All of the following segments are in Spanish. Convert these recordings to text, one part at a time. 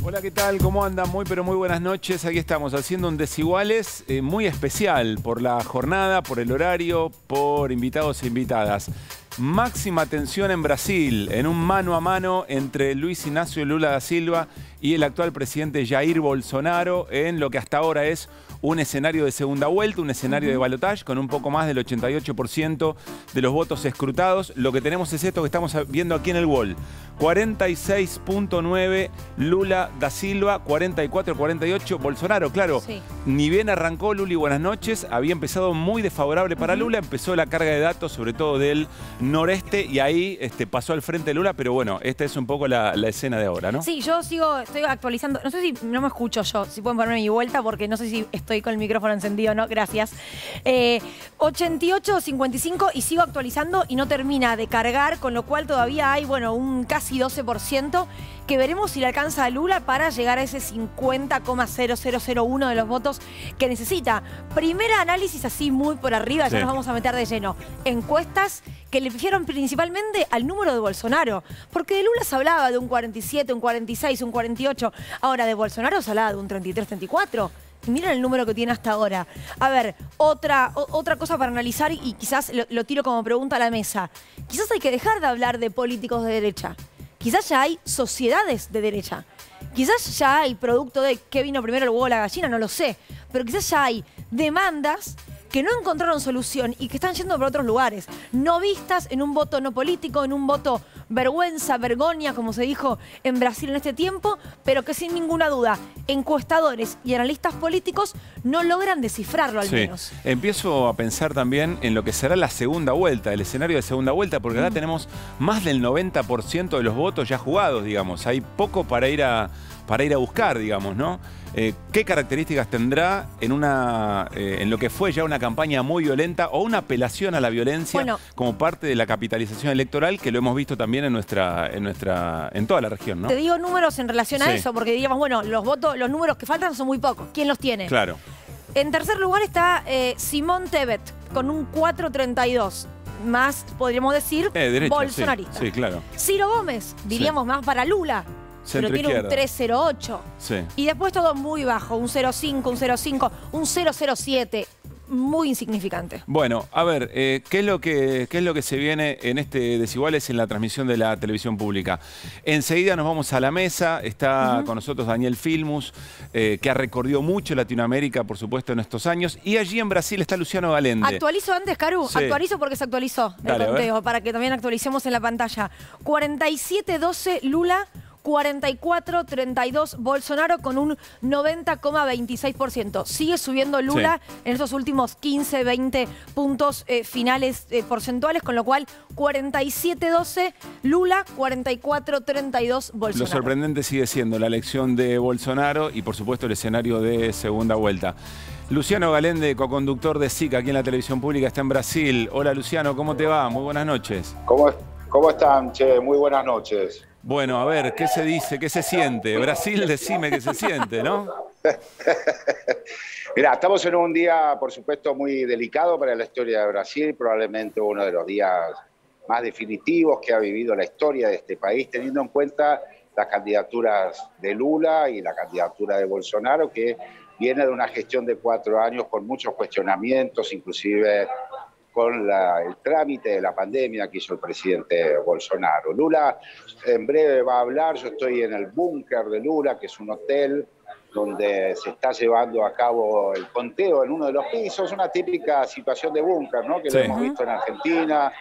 Hola, ¿qué tal? ¿Cómo andan? Muy, pero muy buenas noches. Aquí estamos haciendo un Desiguales muy especial por la jornada, por el horario, por invitados e invitadas. Máxima tensión en Brasil, en un mano a mano entre Luis Inácio Lula da Silva y el actual presidente Jair Bolsonaro en lo que hasta ahora es un escenario de segunda vuelta, un escenario de balotaje con un poco más del 88% de los votos escrutados. Lo que tenemos es esto que estamos viendo aquí en el wall. 46.9 Lula da Silva, 44-48 Bolsonaro. Claro, sí. Ni bien arrancó Luli, buenas noches, había empezado muy desfavorable para Lula, empezó la carga de datos, sobre todo del noreste, y ahí pasó al frente de Lula, pero bueno, esta es un poco la escena de ahora, ¿no? Sí, yo estoy actualizando, no sé si no me escucho yo, si pueden ponerme mi vuelta, porque no sé si estoy con el micrófono encendido o no, gracias. 88-55 y sigo actualizando y no termina de cargar, con lo cual todavía hay, bueno, un casi 12%, que veremos si le alcanza a Lula para llegar a ese 50,0001 de los votos que necesita. Primer análisis así muy por arriba, ya nos vamos a meter de lleno. Encuestas que le fijaron principalmente al número de Bolsonaro, porque de Lula se hablaba de un 47, un 46, un 48, ahora de Bolsonaro se hablaba de un 33, 34. Y miren el número que tiene hasta ahora. A ver, otra cosa para analizar, y quizás lo tiro como pregunta a la mesa. Quizás hay que dejar de hablar de políticos de derecha. Quizás ya hay sociedades de derecha. Quizás ya hay producto de qué vino primero el huevo o la gallina, no lo sé. Pero quizás ya hay demandas que no encontraron solución y que están yendo por otros lugares. No vistas en un voto no político, en un voto vergüenza, vergoña, como se dijo en Brasil en este tiempo, pero que sin ninguna duda encuestadores y analistas políticos no logran descifrarlo al menos. Empiezo a pensar también en lo que será la segunda vuelta, el escenario de segunda vuelta, porque ahora tenemos más del 90% de los votos ya jugados, digamos. Hay poco para ir a buscar, digamos, ¿no? ¿Qué características tendrá en lo que fue ya una campaña muy violenta o una apelación a la violencia como parte de la capitalización electoral, que lo hemos visto también en toda la región, ¿no? Te digo números en relación a eso, porque diríamos, bueno, los números que faltan son muy pocos. ¿Quién los tiene? Claro. En tercer lugar está Simón Tebet, con un 4,32. Más, podríamos decir, derecha, bolsonarista. Sí, claro. Ciro Gómez, diríamos más para Lula. Pero tiene un 3,08. Sí. Y después todo muy bajo, un 0,5, un 0,5, un 0,07. Muy insignificante. Bueno, a ver, ¿qué es lo que se viene en este Desiguales en la transmisión de la televisión pública? Enseguida nos vamos a la mesa, está con nosotros Daniel Filmus, que ha recorrido mucho Latinoamérica, por supuesto, en estos años, y allí en Brasil está Luciano Galende. ¿Actualizo antes, Caru? Sí. Actualizo porque se actualizó el conteo, para que también actualicemos en la pantalla. 47-12 Lula, 44-32 Bolsonaro, con un 90,26%. Sigue subiendo Lula en estos últimos 15, 20 puntos finales porcentuales, con lo cual 47-12 Lula, 44-32 Bolsonaro. Lo sorprendente sigue siendo la elección de Bolsonaro y, por supuesto, el escenario de segunda vuelta. Luciano Galende, coconductor de SIC aquí en la televisión pública, está en Brasil. Hola, Luciano, ¿cómo te va? Muy buenas noches. ¿Cómo están, che? Muy buenas noches. Bueno, a ver, ¿qué se dice? ¿Qué se siente? Brasil, decime qué se siente, ¿no? Mirá, estamos en un día, por supuesto, muy delicado para la historia de Brasil, probablemente uno de los días más definitivos que ha vivido la historia de este país, teniendo en cuenta las candidaturas de Lula y la candidatura de Bolsonaro, que viene de una gestión de 4 años con muchos cuestionamientos, inclusive con el trámite de la pandemia que hizo el presidente Bolsonaro. Lula en breve va a hablar. Yo estoy en el búnker de Lula, que es un hotel donde se está llevando a cabo el conteo en uno de los pisos, una típica situación de búnker, ¿no? Que lo hemos visto en Argentina.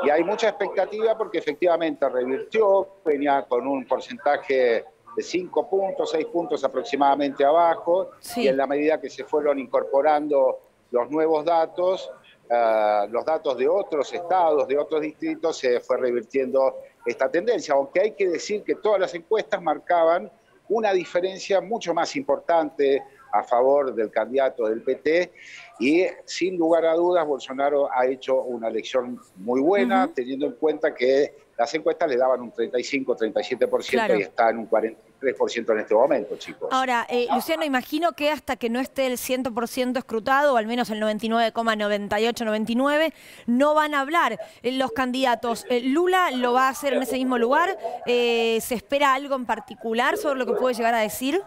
Y hay mucha expectativa porque efectivamente revirtió, venía con un porcentaje de 5 puntos, 6 puntos aproximadamente abajo, y en la medida que se fueron incorporando los nuevos datos, los datos de otros estados, de otros distritos, se fue revirtiendo esta tendencia, aunque hay que decir que todas las encuestas marcaban una diferencia mucho más importante a favor del candidato del PT, y sin lugar a dudas Bolsonaro ha hecho una elección muy buena, teniendo en cuenta que las encuestas le daban un 35-37% y está en un 44%. 3% en este momento, chicos. Ahora, Luciano, imagino que hasta que no esté el 100% escrutado, o al menos el 99,98-99, no van a hablar los candidatos. ¿Lula lo va a hacer en ese mismo lugar? ¿Se espera algo en particular sobre lo que puede llegar a decir?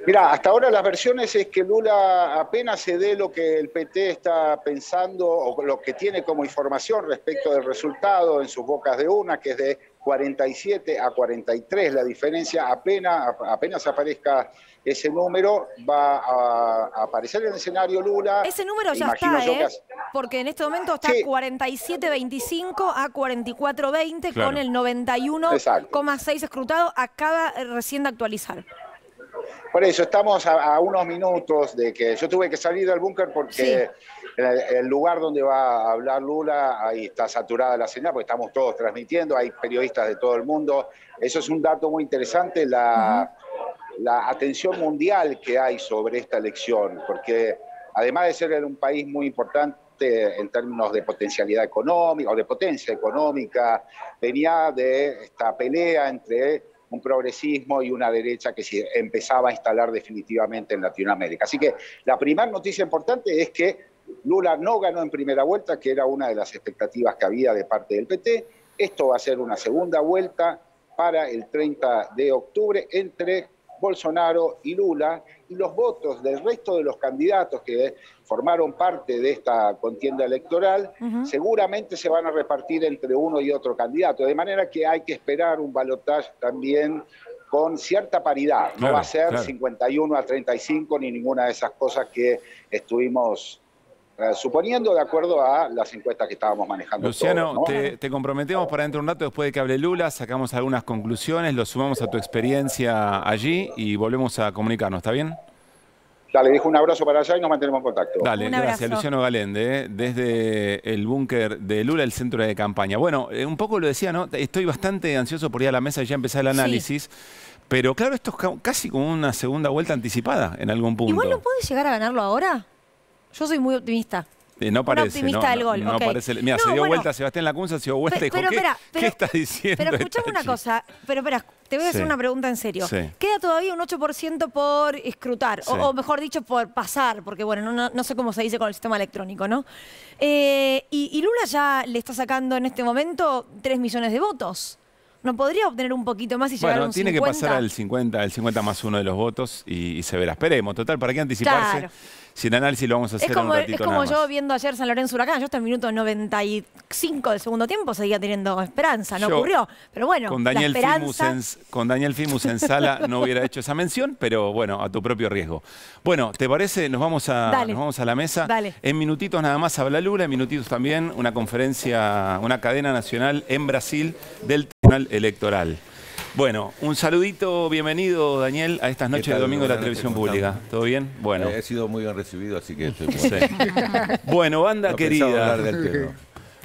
Mira, hasta ahora las versiones es que Lula apenas se dé lo que el PT está pensando o lo que tiene como información respecto del resultado en sus bocas de urna, que es de 47 a 43. La diferencia, apenas aparezca ese número, va a aparecer en el escenario Lula. Ese número ya está, porque en este momento está 47-25 a 44-20, claro, con el 91,6 escrutado. Acaba recién de actualizar. Por eso, estamos a unos minutos de que yo tuve que salir del búnker porque el lugar donde va a hablar Lula, ahí está saturada la señal porque estamos todos transmitiendo, hay periodistas de todo el mundo. Eso es un dato muy interesante, la atención mundial que hay sobre esta elección, porque además de ser un país muy importante en términos de potencialidad económica o de potencia económica, venía de esta pelea entre un progresismo y una derecha que se empezaba a instalar definitivamente en Latinoamérica. Así que la primera noticia importante es que Lula no ganó en primera vuelta, que era una de las expectativas que había de parte del PT. Esto va a ser una segunda vuelta para el 30 de octubre entre Bolsonaro y Lula, y los votos del resto de los candidatos que formaron parte de esta contienda electoral seguramente se van a repartir entre uno y otro candidato, de manera que hay que esperar un balotaje también con cierta paridad. No va a ser 51 a 35 ni ninguna de esas cosas que estuvimos suponiendo de acuerdo a las encuestas que estábamos manejando. Luciano, todos, ¿no? te comprometemos para dentro de un rato, después de que hable Lula, sacamos algunas conclusiones, lo sumamos a tu experiencia allí y volvemos a comunicarnos, ¿está bien? Dale, dejo un abrazo para allá y nos mantenemos en contacto. Dale, gracias. Luciano Galende, desde el búnker de Lula, el centro de campaña. Bueno, un poco lo decía, ¿no? Estoy bastante ansioso por ir a la mesa y ya empezar el análisis. Pero claro, esto es casi como una segunda vuelta anticipada en algún punto. ¿Igual no puede llegar a ganarlo ahora? Yo soy muy optimista. No parece, optimista del gol. No parece. Mira, se dio vuelta Sebastián Lacunza, se dio vuelta y dijo, ¿qué está diciendo? Pero escuchame una cosa, espera, te voy a hacer una pregunta en serio. Queda todavía un 8% por escrutar, o mejor dicho, por pasar, porque bueno, no sé cómo se dice con el sistema electrónico, ¿no? Y Lula ya le está sacando en este momento 3 millones de votos. ¿No podría obtener un poquito más y llegar a un 50? Tiene que pasar al 50 más 1 de los votos y se verá. Esperemos, total, ¿para qué anticiparse? Claro. Si el análisis lo vamos a hacer en un ratito. Es como yo viendo ayer San Lorenzo Huracán, yo hasta el minuto 95 del segundo tiempo seguía teniendo esperanza, no ocurrió. Pero bueno, con Daniel Fimus en sala no hubiera hecho esa mención, pero bueno, a tu propio riesgo. Bueno, ¿te parece? Nos vamos a la mesa. Dale. En minutitos nada más habla Lula, en minutitos también una conferencia, una cadena nacional en Brasil del Tribunal Electoral. Bueno, un saludito, bienvenido Daniel a estas noches de domingo de la televisión pública. ¿Todo bien? Bueno. He sido muy bien recibido, así que estoy muy Bueno, banda querida,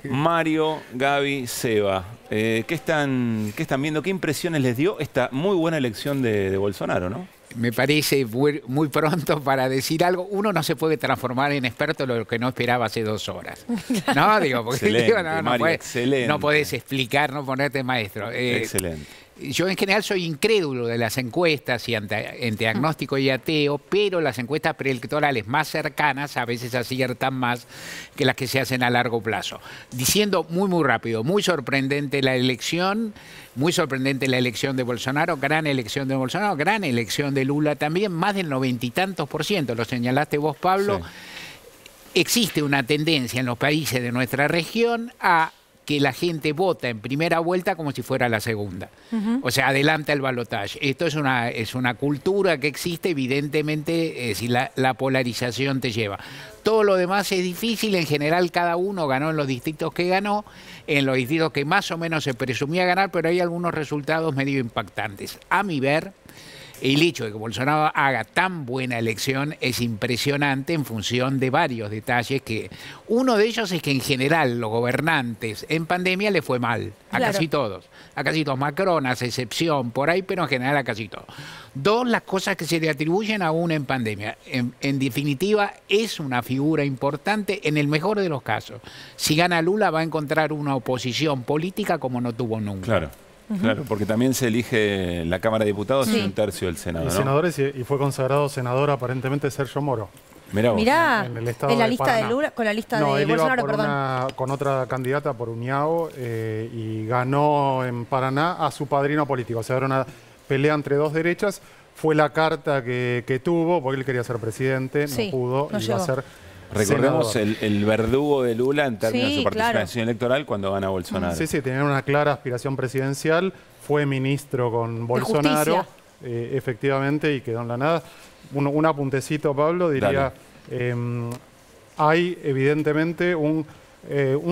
Mario, Gaby, Seba, ¿qué están viendo? ¿Qué impresiones les dio esta muy buena elección de Bolsonaro, no? Me parece muy pronto para decir algo. Uno no se puede transformar en experto lo que no esperaba hace 2 horas. No, digo, porque no puedes explicar, no ponerte maestro. Excelente. Yo en general soy incrédulo de las encuestas y entre agnóstico y ateo, pero las encuestas preelectorales más cercanas a veces aciertan más que las que se hacen a largo plazo. Diciendo muy rápido, muy sorprendente la elección, muy sorprendente la elección de Bolsonaro, gran elección de Bolsonaro, gran elección de Lula también, más del 90 y tantos %, lo señalaste vos, Pablo. Sí. Existe una tendencia en los países de nuestra región a que la gente vota en primera vuelta como si fuera la segunda. O sea, adelanta el balotaje. Esto es una cultura que existe, evidentemente, si la polarización te lleva. Todo lo demás es difícil, en general cada uno ganó en los distritos que ganó, en los distritos que más o menos se presumía ganar, pero hay algunos resultados medio impactantes. A mi ver, el hecho de que Bolsonaro haga tan buena elección es impresionante en función de varios detalles. Uno de ellos es que en general los gobernantes en pandemia le fue mal, a casi todos. A casi todos. Macron hace excepción por ahí, pero en general a casi todos. 2, las cosas que se le atribuyen a uno en pandemia. En definitiva, es una figura importante en el mejor de los casos. Si gana Lula va a encontrar una oposición política como no tuvo nunca. Claro. Claro, porque también se elige la Cámara de Diputados y un tercio del Senado, Y ¿no? senadores, y fue consagrado senador aparentemente Sergio Moro. Mirá vos. Mirá, En el estado en la de lista Paraná. de Lula, con la lista No, de él iba Bolsonaro, por perdón. con otra candidata por Uniao y ganó en Paraná a su padrino político. O sea, era una pelea entre dos derechas. Fue la carta que tuvo, porque él quería ser presidente, Sí, no pudo, no iba a llegó. ser Recordemos senador. el verdugo de Lula en términos Sí, de su participación claro. electoral cuando gana Bolsonaro. Sí, sí, tenía una clara aspiración presidencial, fue ministro con Bolsonaro, Justicia. efectivamente, y quedó en la nada. Un apuntecito, Pablo, diría, hay evidentemente un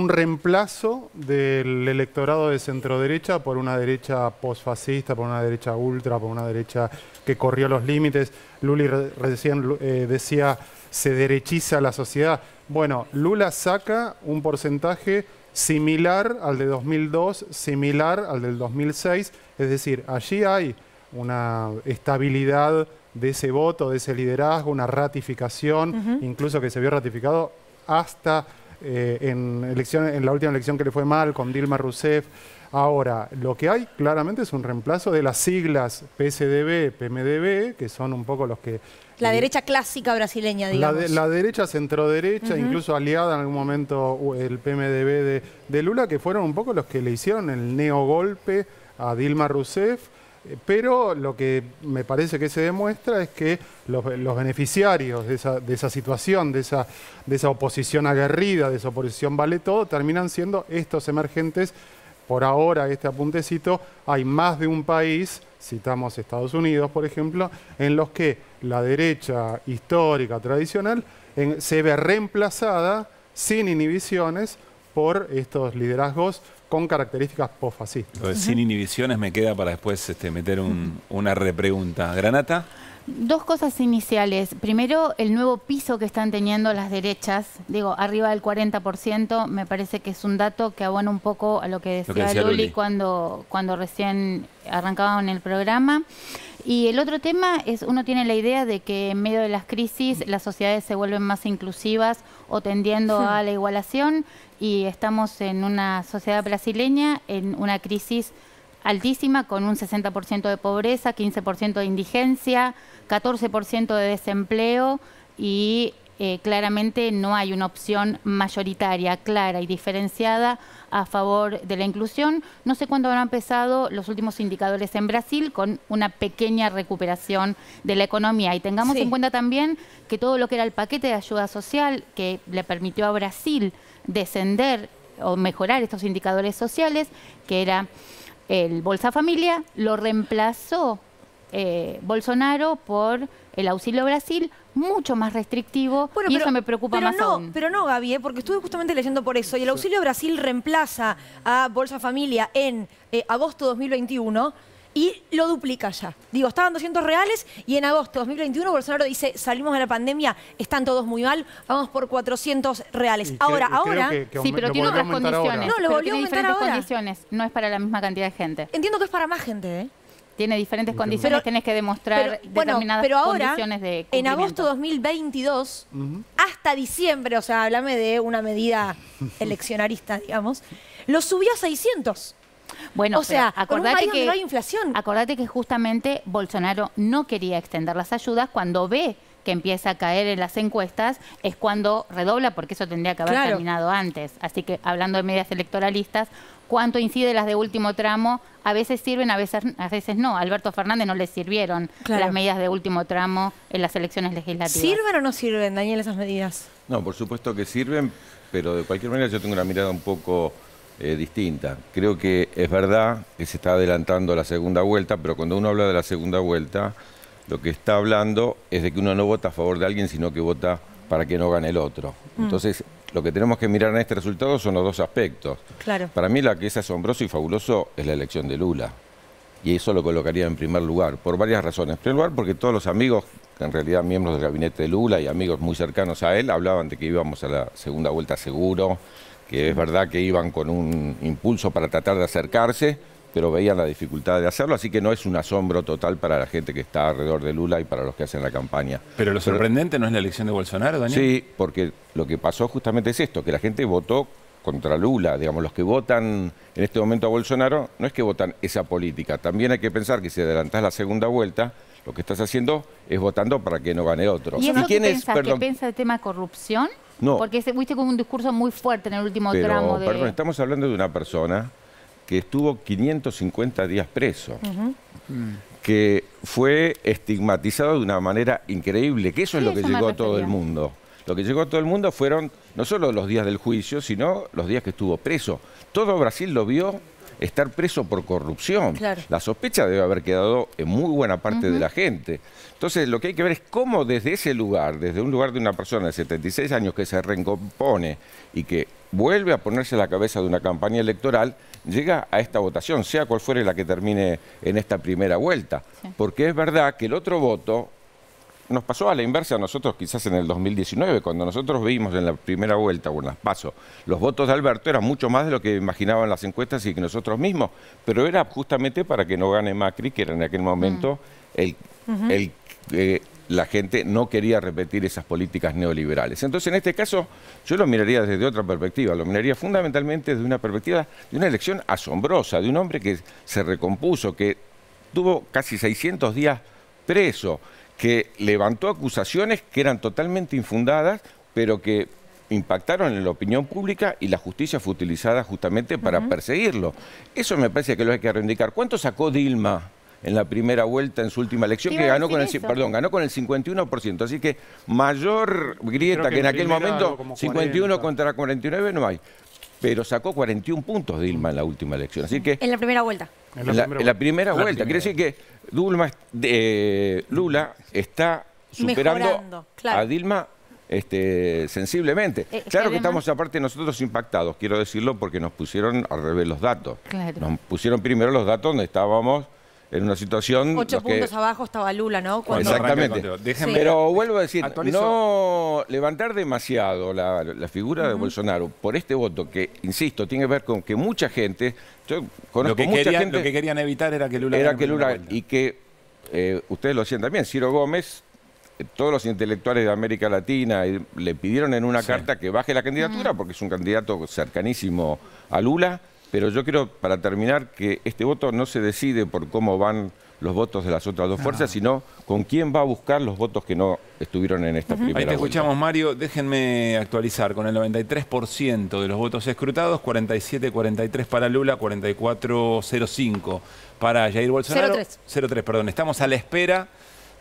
reemplazo del electorado de centroderecha por una derecha posfascista, por una derecha ultra, por una derecha que corrió los límites. Luli recién decía, se derechiza la sociedad. Bueno, Lula saca un porcentaje similar al de 2002, similar al del 2006. Es decir, allí hay una estabilidad de ese voto, de ese liderazgo, una ratificación, incluso que se vio ratificado hasta en la última elección que le fue mal, con Dilma Rousseff. Ahora, lo que hay claramente es un reemplazo de las siglas PSDB, PMDB, que son un poco los que... La derecha clásica brasileña, digamos. La derecha, centroderecha, incluso aliada en algún momento el PMDB de Lula, que fueron un poco los que le hicieron el neogolpe a Dilma Rousseff. Pero lo que me parece que se demuestra es que los beneficiarios de esa situación, de esa oposición aguerrida, de esa oposición vale todo, terminan siendo estos emergentes. Por ahora, este apuntecito, hay más de un país, citamos Estados Unidos, por ejemplo, en los que la derecha histórica, tradicional, se ve reemplazada sin inhibiciones por estos liderazgos con características posfascistas. Lo de sin inhibiciones me queda para después meter una repregunta. ¿Granata? Dos cosas iniciales. Primero, el nuevo piso que están teniendo las derechas, digo, arriba del 40%, me parece que es un dato que abona un poco a lo que decía Luli cuando recién arrancaban el programa. Y el otro tema es, uno tiene la idea de que en medio de las crisis las sociedades se vuelven más inclusivas o tendiendo a la igualación, y estamos en una sociedad brasileña en una crisis altísima, con un 60% de pobreza, 15% de indigencia, 14% de desempleo, y claramente no hay una opción mayoritaria, clara y diferenciada a favor de la inclusión. No sé cuándo habrán empezado los últimos indicadores en Brasil con una pequeña recuperación de la economía. Y tengamos en cuenta también que todo lo que era el paquete de ayuda social que le permitió a Brasil descender o mejorar estos indicadores sociales, que era el Bolsa Familia, lo reemplazó Bolsonaro por el Auxilio Brasil, mucho más restrictivo, y eso me preocupa más aún. Pero no, Gaby, porque estuve justamente leyendo por eso, y el Auxilio Brasil reemplaza a Bolsa Familia en agosto de 2021 y lo duplica ya. Digo, estaban 200 reales y en agosto de 2021 Bolsonaro dice, salimos de la pandemia, están todos muy mal, vamos por 400 reales. Ahora, sí, pero tiene otras condiciones. No, lo pero volvió a tiene aumentar diferentes ahora. condiciones, no es para la misma cantidad de gente. Entiendo que es para más gente, ¿eh? Tiene diferentes condiciones, tenés que demostrar determinadas condiciones de cumplimiento. En agosto de 2022, hasta diciembre, o sea, háblame de una medida eleccionarista, digamos, lo subió a 600. Bueno, o sea, con un país donde no hay inflación. Acordate que justamente Bolsonaro no quería extender las ayudas. Cuando ve que empieza a caer en las encuestas, es cuando redobla, porque eso tendría que haber terminado antes. Así que, hablando de medidas electoralistas, ¿cuánto incide las de último tramo? A veces sirven, a veces no. A Alberto Fernández no le sirvieron las medidas de último tramo en las elecciones legislativas. ¿Sirven o no sirven, Daniel, esas medidas? No, por supuesto que sirven, pero de cualquier manera yo tengo una mirada un poco distinta. Creo que es verdad que se está adelantando la segunda vuelta, pero cuando uno habla de la segunda vuelta, lo que está hablando es de que uno no vota a favor de alguien, sino que vota para que no gane el otro. Entonces, lo que tenemos que mirar en este resultado son los dos aspectos. Claro. Para mí, la que es asombroso y fabuloso es la elección de Lula. Y eso lo colocaría en primer lugar, por varias razones. En primer lugar, porque todos los amigos, en realidad miembros del gabinete de Lula y amigos muy cercanos a él, hablaban de que íbamos a la segunda vuelta seguro, que es verdad que iban con un impulso para tratar de acercarse, pero veían la dificultad de hacerlo, así que no es un asombro total para la gente que está alrededor de Lula y para los que hacen la campaña. Pero lo sorprendente no es la elección de Bolsonaro, Daniel. Sí, porque lo que pasó justamente es esto, que la gente votó contra Lula, digamos, los que votan en este momento a Bolsonaro, no es que votan esa política. También hay que pensar que si adelantás la segunda vuelta, lo que estás haciendo es votando para que no gane otro. ¿Y eso quién qué es? pensás? Perdón. ¿Que piensa el tema de corrupción? No. Porque fuiste con un discurso muy fuerte en el último Pero, tramo de... perdón, estamos hablando de una persona que estuvo 550 días preso, que fue estigmatizado de una manera increíble, que eso es lo que llegó a todo el mundo. Lo que llegó a todo el mundo fueron no solo los días del juicio, sino los días que estuvo preso. Todo Brasil lo vio estar preso por corrupción. Claro. La sospecha debe haber quedado en muy buena parte de la gente. Entonces, lo que hay que ver es cómo desde ese lugar, desde un lugar de una persona de 76 años que se recompone y que vuelve a ponerse a la cabeza de una campaña electoral, llega a esta votación, sea cual fuere la que termine en esta primera vuelta. Sí. Porque es verdad que el otro voto nos pasó a la inversa a nosotros quizás en el 2019, cuando nosotros vimos en la primera vuelta o en las PASO, los votos de Alberto eran mucho más de lo que imaginaban las encuestas y que nosotros mismos, pero era justamente para que no gane Macri, que era en aquel momento la gente no quería repetir esas políticas neoliberales. Entonces, en este caso, yo lo miraría desde otra perspectiva, lo miraría fundamentalmente desde una perspectiva de una elección asombrosa, de un hombre que se recompuso, que tuvo casi 600 días preso, que levantó acusaciones que eran totalmente infundadas, pero que impactaron en la opinión pública y la justicia fue utilizada justamente para perseguirlo. Eso me parece que lo hay que reivindicar. ¿Cuánto sacó Dilma en la primera vuelta en su última elección? Que ganó con el 51%. Así que mayor grieta que en aquel momento, 51 contra 49 no hay. Pero sacó 41 puntos Dilma en la última elección. Así que en la primera vuelta. En la primera vuelta. Quiere decir que Lula está superando a Dilma sensiblemente. Claro que estamos aparte nosotros impactados, quiero decirlo, porque nos pusieron al revés los datos. Claro. Nos pusieron primero los datos donde estábamos en una situación... 8 puntos abajo estaba Lula, ¿no? Exactamente. Pero vuelvo a decir, no levantar demasiado la figura de Bolsonaro por este voto que, insisto, tiene que ver con que mucha gente... Yo conozco mucha gente... Lo que querían evitar era que Lula... y que, ustedes lo decían también, Ciro Gómez, todos los intelectuales de América Latina le pidieron en una carta que baje la candidatura porque es un candidato cercanísimo a Lula. Pero yo quiero, para terminar, que este voto no se decide por cómo van los votos de las otras dos fuerzas, sino con quién va a buscar los votos que no estuvieron en esta primera vuelta. Ahí te escuchamos, Mario. Déjenme actualizar. Con el 93% de los votos escrutados, 47-43 para Lula, 44-05 para Jair Bolsonaro. 0-3, perdón. Estamos a la espera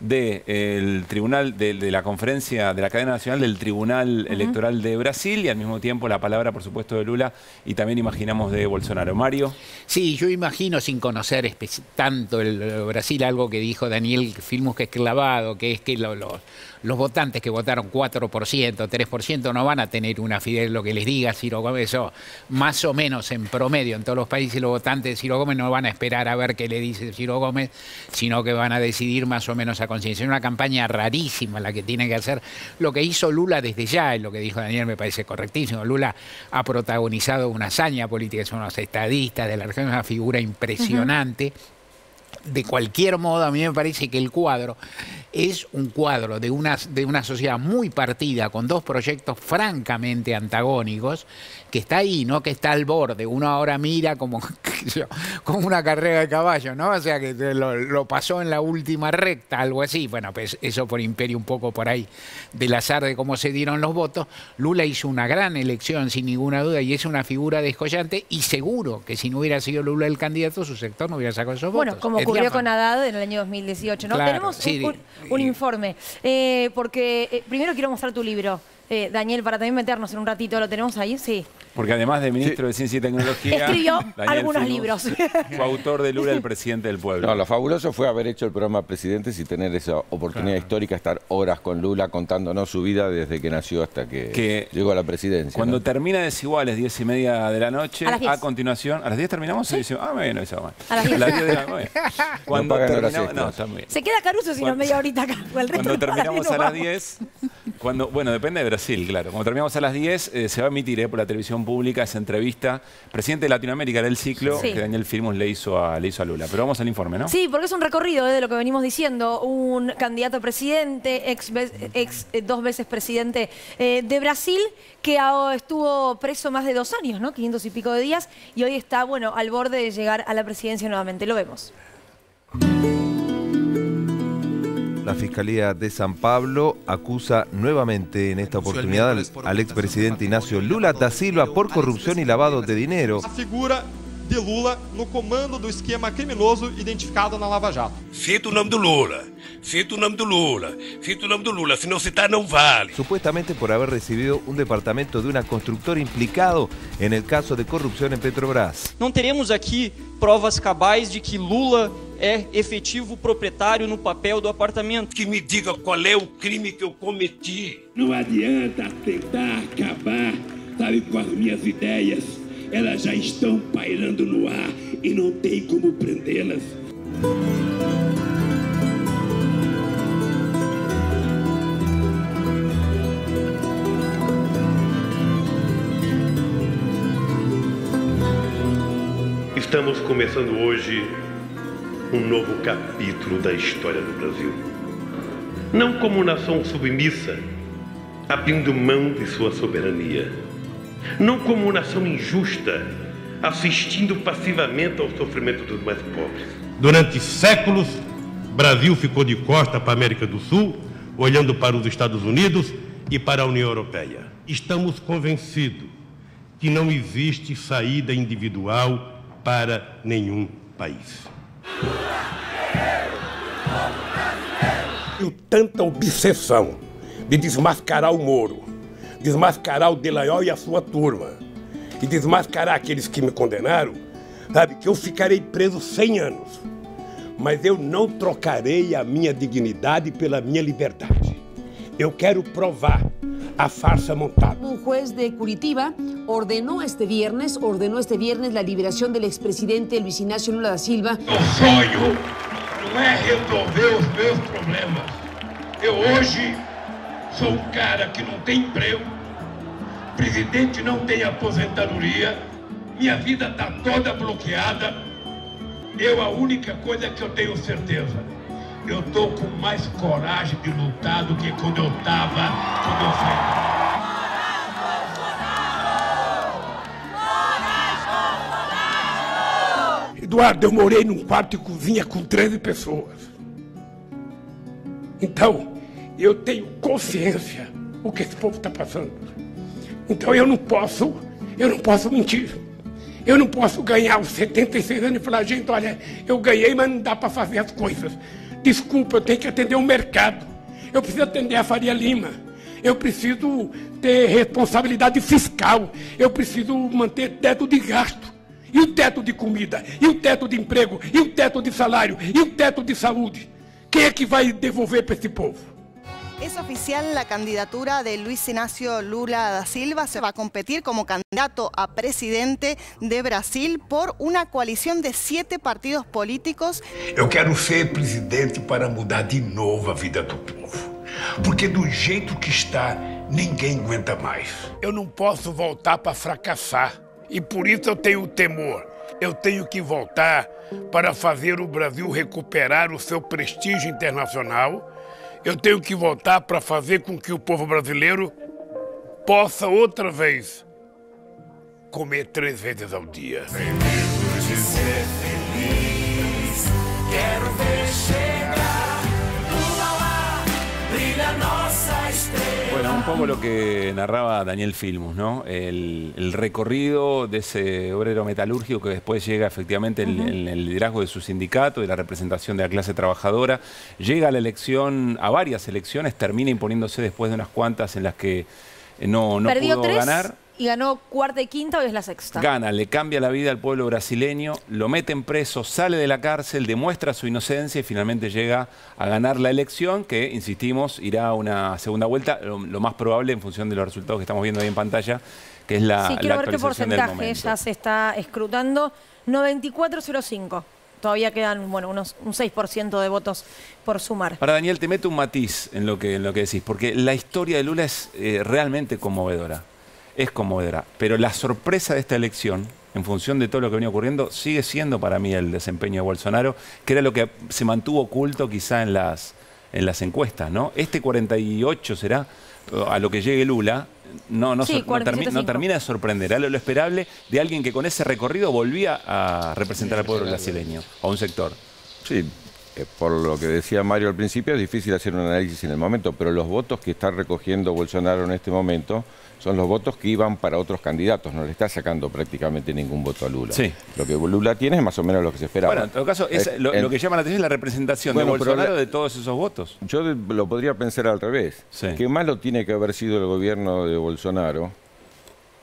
del tribunal, de la conferencia de la cadena nacional del Tribunal Electoral de Brasil y al mismo tiempo la palabra, por supuesto, de Lula y también imaginamos de Bolsonaro. Mario. Sí, yo imagino, sin conocer tanto el Brasil, algo que dijo Daniel Filmus, que es clavado, que es que los votantes que votaron 4%, 3% no van a tener una fidelidad, lo que les diga Ciro Gómez, más o menos en promedio en todos los países los votantes de Ciro Gómez no van a esperar a ver qué le dice Ciro Gómez, sino que van a decidir más o menos a conciencia. Es una campaña rarísima la que tiene que hacer. Lo que hizo Lula desde ya, lo que dijo Daniel me parece correctísimo. Lula ha protagonizado una hazaña política, son los estadistas de la región, es una figura impresionante. De cualquier modo, a mí me parece que el cuadro es un cuadro de una sociedad muy partida, con dos proyectos francamente antagónicos, que está ahí, no que está al borde. Uno ahora mira como una carrera de caballo, ¿no? O sea, que lo pasó en la última recta, algo así. Bueno, pues eso por imperio un poco por ahí del azar de cómo se dieron los votos. Lula hizo una gran elección, sin ninguna duda, y es una figura descollante, y seguro que si no hubiera sido Lula el candidato, su sector no hubiera sacado esos votos. Bueno, como ocurrió con Haddad en el año 2018, ¿no? Claro, tenemos un informe, porque primero quiero mostrar tu libro, Daniel, para también meternos en un ratito. ¿Lo tenemos ahí? Sí. Porque además de ministro de Ciencia y Tecnología, escribió Daniel algunos Filmus libros. Fue autor de Lula, el presidente del pueblo. No, lo fabuloso fue haber hecho el programa Presidentes y tener esa oportunidad histórica, estar horas con Lula contándonos su vida desde que nació hasta que llegó a la presidencia. Cuando termina Desiguales, 10:30 de la noche, a continuación, ¿a las 10 terminamos? ¿Sí? Bueno, eso va. A las 10. 10 de la noche. Cuando terminamos, Se queda Caruso si no media horita acá. Cuando terminamos a las 10, Bueno, depende de Brasil, claro. Cuando terminamos a las 10, se va a emitir por la televisión pública esa entrevista. Presidente de Latinoamérica del ciclo que Daniel Filmus le hizo a Lula. Pero vamos al informe, ¿no? Sí, porque es un recorrido de lo que venimos diciendo. Un candidato a presidente, ex 2 veces presidente de Brasil, que estuvo preso más de 2 años, ¿no? 500 y pico de días. Y hoy está, bueno, al borde de llegar a la presidencia nuevamente. Lo vemos. La Fiscalía de San Pablo acusa nuevamente en esta oportunidad al expresidente Inácio Lula da Silva por corrupción y lavado de dinero. A figura de Lula no comando do esquema criminoso identificado na Lava Jato. Cita o nome do Lula, cita o nome do Lula, cita o nome do Lula, se não citar não vale. Supuestamente por haber recibido un departamento de una constructora implicado en el caso de corrupción en Petrobras. Não teremos aqui provas cabais de que Lula é efetivo proprietário no papel do apartamento. Que me diga qual é o crime que eu cometi. Não adianta tentar acabar, sabe, com as minhas ideias. Elas já estão pairando no ar e não tem como prendê-las. Estamos começando hoje novo capítulo da história do Brasil. Não como nação submissa, abrindo mão de sua soberania. Não como nação injusta, assistindo passivamente ao sofrimento dos mais pobres. Durante séculos, Brasil ficou de costa para a América do Sul, olhando para os Estados Unidos e para a União Europeia. Estamos convencidos que não existe saída individual para nenhum país. Tenho tanta obsessão de desmascarar o Moro, desmascarar o Delanhol e a sua turma, e desmascarar aqueles que me condenaram, sabe, que eu ficarei preso 100 anos, mas eu não trocarei a minha dignidade pela minha liberdade. Eu quero provar a farsa montada. Un juez de Curitiba ordenó este viernes la liberación del expresidente Luis Inácio Lula da Silva. O sonho não é resolver os meus problemas. Eu hoje sou um cara que não tem emprego, presidente não tem aposentadoria, minha vida está toda bloqueada. A única coisa que eu tenho certeza, eu estou com mais coragem de lutar do que quando eu saí. Eduardo, eu morei num quarto de cozinha com 13 pessoas. Então, eu tenho consciência do que esse povo está passando. Então eu não posso mentir. Eu não posso ganhar os 76 anos e falar, gente, olha, eu ganhei, mas não dá para fazer as coisas. Desculpa, eu tenho que atender o mercado. Eu preciso atender a Faria Lima. Eu preciso ter responsabilidade fiscal. Eu preciso manter teto de gasto. E o teto de comida, e o teto de emprego, e o teto de salário, e o teto de saúde. Quem é que vai devolver para esse povo? Es oficial la candidatura de Luis Inácio Lula da Silva. Se va a competir como candidato a presidente de Brasil por una coalición de 7 partidos políticos. Eu quero ser presidente para mudar de novo a vida do povo. Porque do jeito que está, ninguém aguenta mais. Eu não posso voltar para fracassar. E por isso eu tenho temor. Eu tenho que voltar para fazer o Brasil recuperar o seu prestígio internacional. Eu tenho que voltar para fazer com que o povo brasileiro possa outra vez comer 3 vezes ao dia. Medo de ser feliz, quero ver chegar, Lula lá, brilha nossa estrela. Bueno, un poco lo que narraba Daniel Filmus, ¿no? El recorrido de ese obrero metalúrgico que después llega efectivamente en el liderazgo de su sindicato, de la representación de la clase trabajadora, llega a la elección, a varias elecciones, termina imponiéndose después de unas cuantas en las que no pudo ganar. Y ganó 4ª y 5ª, hoy es la 6ª. Gana, le cambia la vida al pueblo brasileño, lo meten preso, sale de la cárcel, demuestra su inocencia y finalmente llega a ganar la elección, que, insistimos, irá a una segunda vuelta, lo más probable en función de los resultados que estamos viendo ahí en pantalla, que es la quiero ver qué actualización del porcentaje momento. ya se está escrutando. 94,05. todavía quedan un 6% de votos por sumar. Ahora, Daniel, te meto un matiz en lo que decís, porque la historia de Lula es realmente conmovedora. Es conmovedora. Pero la sorpresa de esta elección, en función de todo lo que venía ocurriendo, sigue siendo para mí el desempeño de Bolsonaro, que era lo que se mantuvo oculto quizá en las encuestas, ¿no? Este 48 será, a lo que llegue Lula, no termina de sorprender. Era lo esperable de alguien que con ese recorrido volvía a representar al pueblo brasileño, a un sector. Sí, por lo que decía Mario al principio, es difícil hacer un análisis en el momento, pero los votos que está recogiendo Bolsonaro en este momento son los votos que iban para otros candidatos, no le está sacando prácticamente ningún voto a Lula. Sí. Lo que Lula tiene es más o menos lo que se esperaba. Bueno, en todo caso, lo que llama la atención es la representación de Bolsonaro de todos esos votos. Yo lo podría pensar al revés. Sí. ¿Qué malo tiene que haber sido el gobierno de Bolsonaro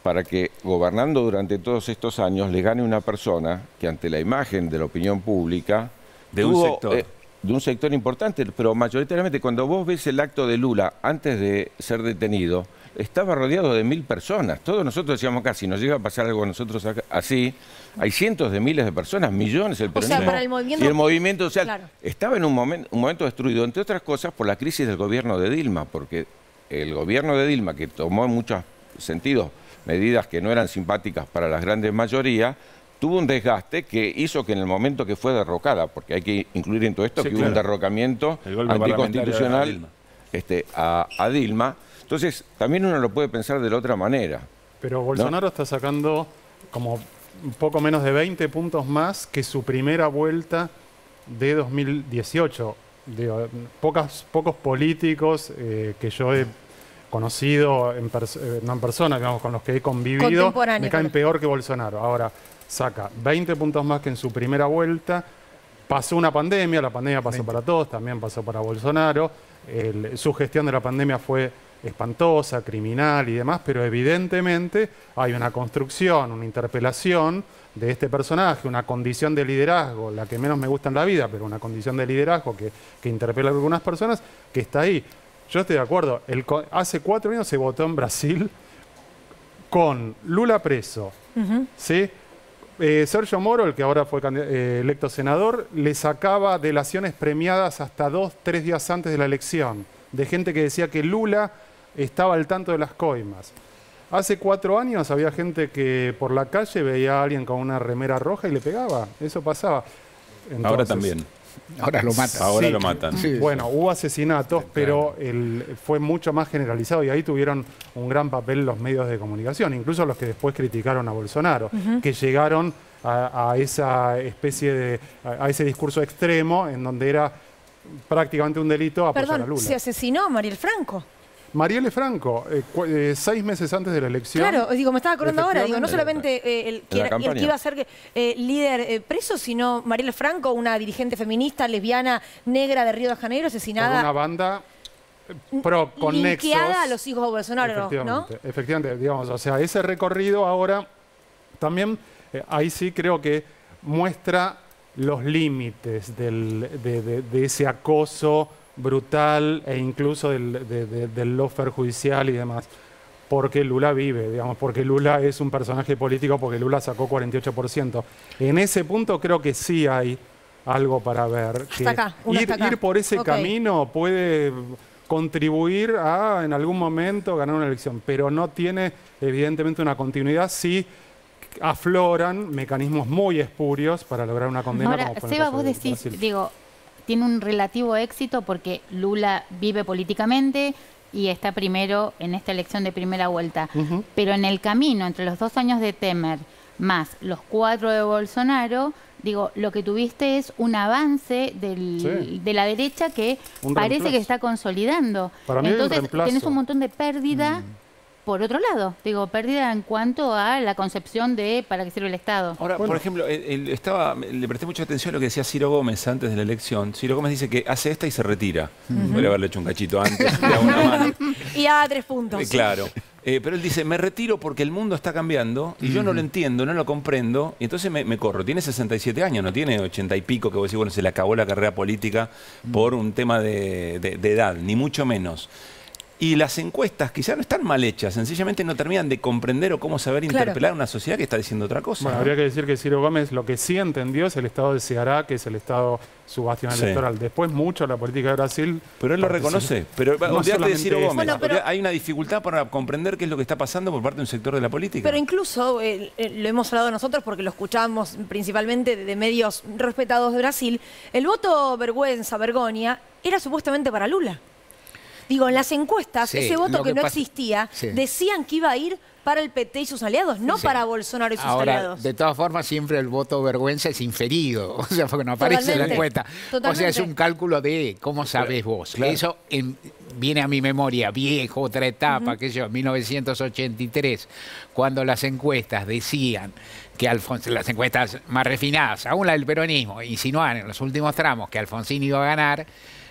para que, gobernando durante todos estos años, le gane una persona que ante la imagen de la opinión pública de un sector importante, pero mayoritariamente cuando vos ves el acto de Lula antes de ser detenido, estaba rodeado de 1000 personas. Todos nosotros decíamos acá, si nos llega a pasar algo a nosotros así, hay cientos de miles de personas, millones. El peronismo, para el movimiento, y el movimiento social estaba en un momento destruido, entre otras cosas, por la crisis del gobierno de Dilma, porque el gobierno de Dilma, que tomó en muchos sentidos medidas que no eran simpáticas para la gran mayoría, tuvo un desgaste que hizo que en el momento que fue derrocada, porque hay que incluir en todo esto que hubo un derrocamiento anticonstitucional a Dilma. Entonces, también uno lo puede pensar de la otra manera. Pero Bolsonaro está sacando como un poco menos de 20 puntos más que su primera vuelta de 2018. Pocos políticos que yo he conocido, no en persona, digamos, con los que he convivido, me caen peor que Bolsonaro. Ahora, saca 20 puntos más que en su primera vuelta. Pasó una pandemia, la pandemia pasó para todos, también pasó para Bolsonaro. Su gestión de la pandemia fue espantosa, criminal y demás, pero evidentemente hay una construcción, una interpelación de este personaje, una condición de liderazgo, la que menos me gusta en la vida, pero una condición de liderazgo que interpela a algunas personas, que está ahí. Yo estoy de acuerdo, hace 4 años se votó en Brasil con Lula preso, ¿sí? Sergio Moro, el que ahora fue electo senador, le sacaba delaciones premiadas hasta 2-3 días antes de la elección, de gente que decía que Lula estaba al tanto de las coimas. Hace 4 años había gente que por la calle veía a alguien con una remera roja y le pegaba. Eso pasaba. Entonces, ahora también. Ahora lo matan. Ahora lo matan. Sí. Bueno, hubo asesinatos, pero fue mucho más generalizado y ahí tuvieron un gran papel los medios de comunicación, incluso los que después criticaron a Bolsonaro, que llegaron a esa especie de, a ese discurso extremo en donde era prácticamente un delito apoyar a Lula. Se asesinó a Mariel Franco. Marielle Franco, 6 meses antes de la elección. Claro, me estaba acordando ahora, no solamente el que iba a ser líder preso, sino Marielle Franco, una dirigente feminista, lesbiana, negra de Río de Janeiro, asesinada. Por una banda con nexos. Linkeada a los hijos de Bolsonaro, ¿no? Efectivamente, digamos, o sea, ese recorrido ahora también, ahí sí creo que muestra los límites de ese acoso brutal e incluso del lawfare judicial y demás, porque Lula vive, digamos, porque Lula es un personaje político, porque Lula sacó 48%. En ese punto creo que sí hay algo para ver. Ir por ese camino puede contribuir a, en algún momento, ganar una elección, pero no tiene, evidentemente, una continuidad. Sí afloran mecanismos muy espurios para lograr una condena. Ahora, Seba, vos decís, tiene un relativo éxito porque Lula vive políticamente y está primero en esta elección de primera vuelta. Pero en el camino, entre los 2 años de Temer más los 4 de Bolsonaro, lo que tuviste es un avance de la derecha que parece que está consolidando. Entonces tenés un montón de pérdida. Por otro lado, pérdida en cuanto a la concepción de para qué sirve el Estado. Ahora, por ejemplo, le presté mucha atención a lo que decía Ciro Gómez antes de la elección. Ciro Gómez dice que hace esta y se retira. Podría haberle hecho un cachito antes. Y a 3 puntos. Claro. Pero él dice, me retiro porque el mundo está cambiando y yo no lo entiendo, no lo comprendo, y entonces me corro. Tiene 67 años, no tiene 80 y pico, que vos decís, bueno, se le acabó la carrera política por un tema de edad, ni mucho menos. Y las encuestas quizá no están mal hechas, sencillamente no terminan de comprender o cómo saber interpelar a una sociedad que está diciendo otra cosa. Bueno, habría que decir que Ciro Gómez lo que sí entendió es el Estado de Ceará, que es el Estado su bastión electoral. Después mucho la política de Brasil... Pero él lo reconoce. Pero no olvidate de Ciro Gómez. Bueno, pero hay una dificultad para comprender qué es lo que está pasando por parte de un sector de la política. Pero incluso, lo hemos hablado nosotros porque lo escuchamos principalmente de medios respetados de Brasil, el voto vergüenza, era supuestamente para Lula. Digo, en las encuestas, ese voto que no existía, decían que iba a ir para el PT y sus aliados, no para Bolsonaro y sus aliados. De todas formas, siempre el voto vergüenza es inferido, o sea, porque no aparece en la encuesta. O sea, es un cálculo de cómo sabés vos. Claro. Eso viene a mi memoria, viejo, otra etapa, que yo, 1983, cuando las encuestas decían que las encuestas más refinadas, aún la del peronismo, insinuaban en los últimos tramos que Alfonsín iba a ganar.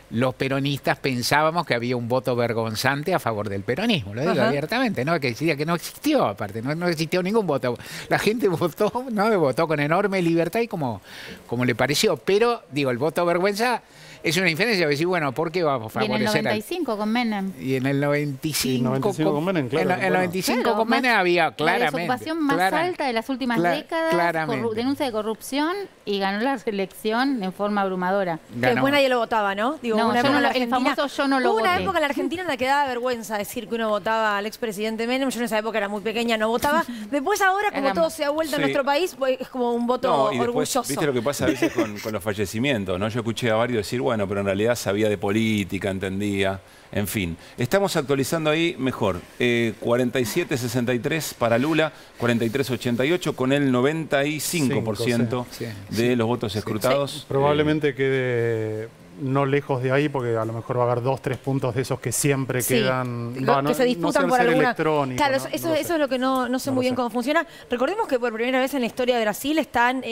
Los peronistas pensábamos que había un voto vergonzante a favor del peronismo, lo digo abiertamente, ¿no? Que decía que no existió, aparte, no existió ningún voto. La gente votó, ¿no? Votó con enorme libertad y como le pareció. Pero, digo, el voto vergüenza es una diferencia. Decir, bueno, ¿por qué vamos a favorecer? Y en el 95 con Menem. Y en el 95, con Menem, claro. En el 95 con Menem había claramente. La desocupación más alta de las últimas décadas, denuncia de corrupción, y ganó la reelección en forma abrumadora. Después nadie lo votaba, ¿no? Digo, no, el famoso yo no lo voté. Hubo una época en la Argentina en la que daba vergüenza decir que uno votaba al expresidente Menem. Yo en esa época era muy pequeña, no votaba. Después ahora, como todo se ha vuelto en nuestro país, pues, es como un voto orgulloso. Viste lo que pasa a veces con los fallecimientos, ¿no? Yo escuché a varios decir, bueno, pero en realidad sabía de política, entendía. En fin, estamos actualizando ahí mejor. 47-63 para Lula, 43-88 con el 95% de los votos escrutados. Probablemente quede no lejos de ahí, porque a lo mejor va a haber 2-3 puntos de esos que siempre quedan... que se disputan por alguna... Claro, eso es lo que no sé muy bien cómo funciona. Recordemos que por primera vez en la historia de Brasil están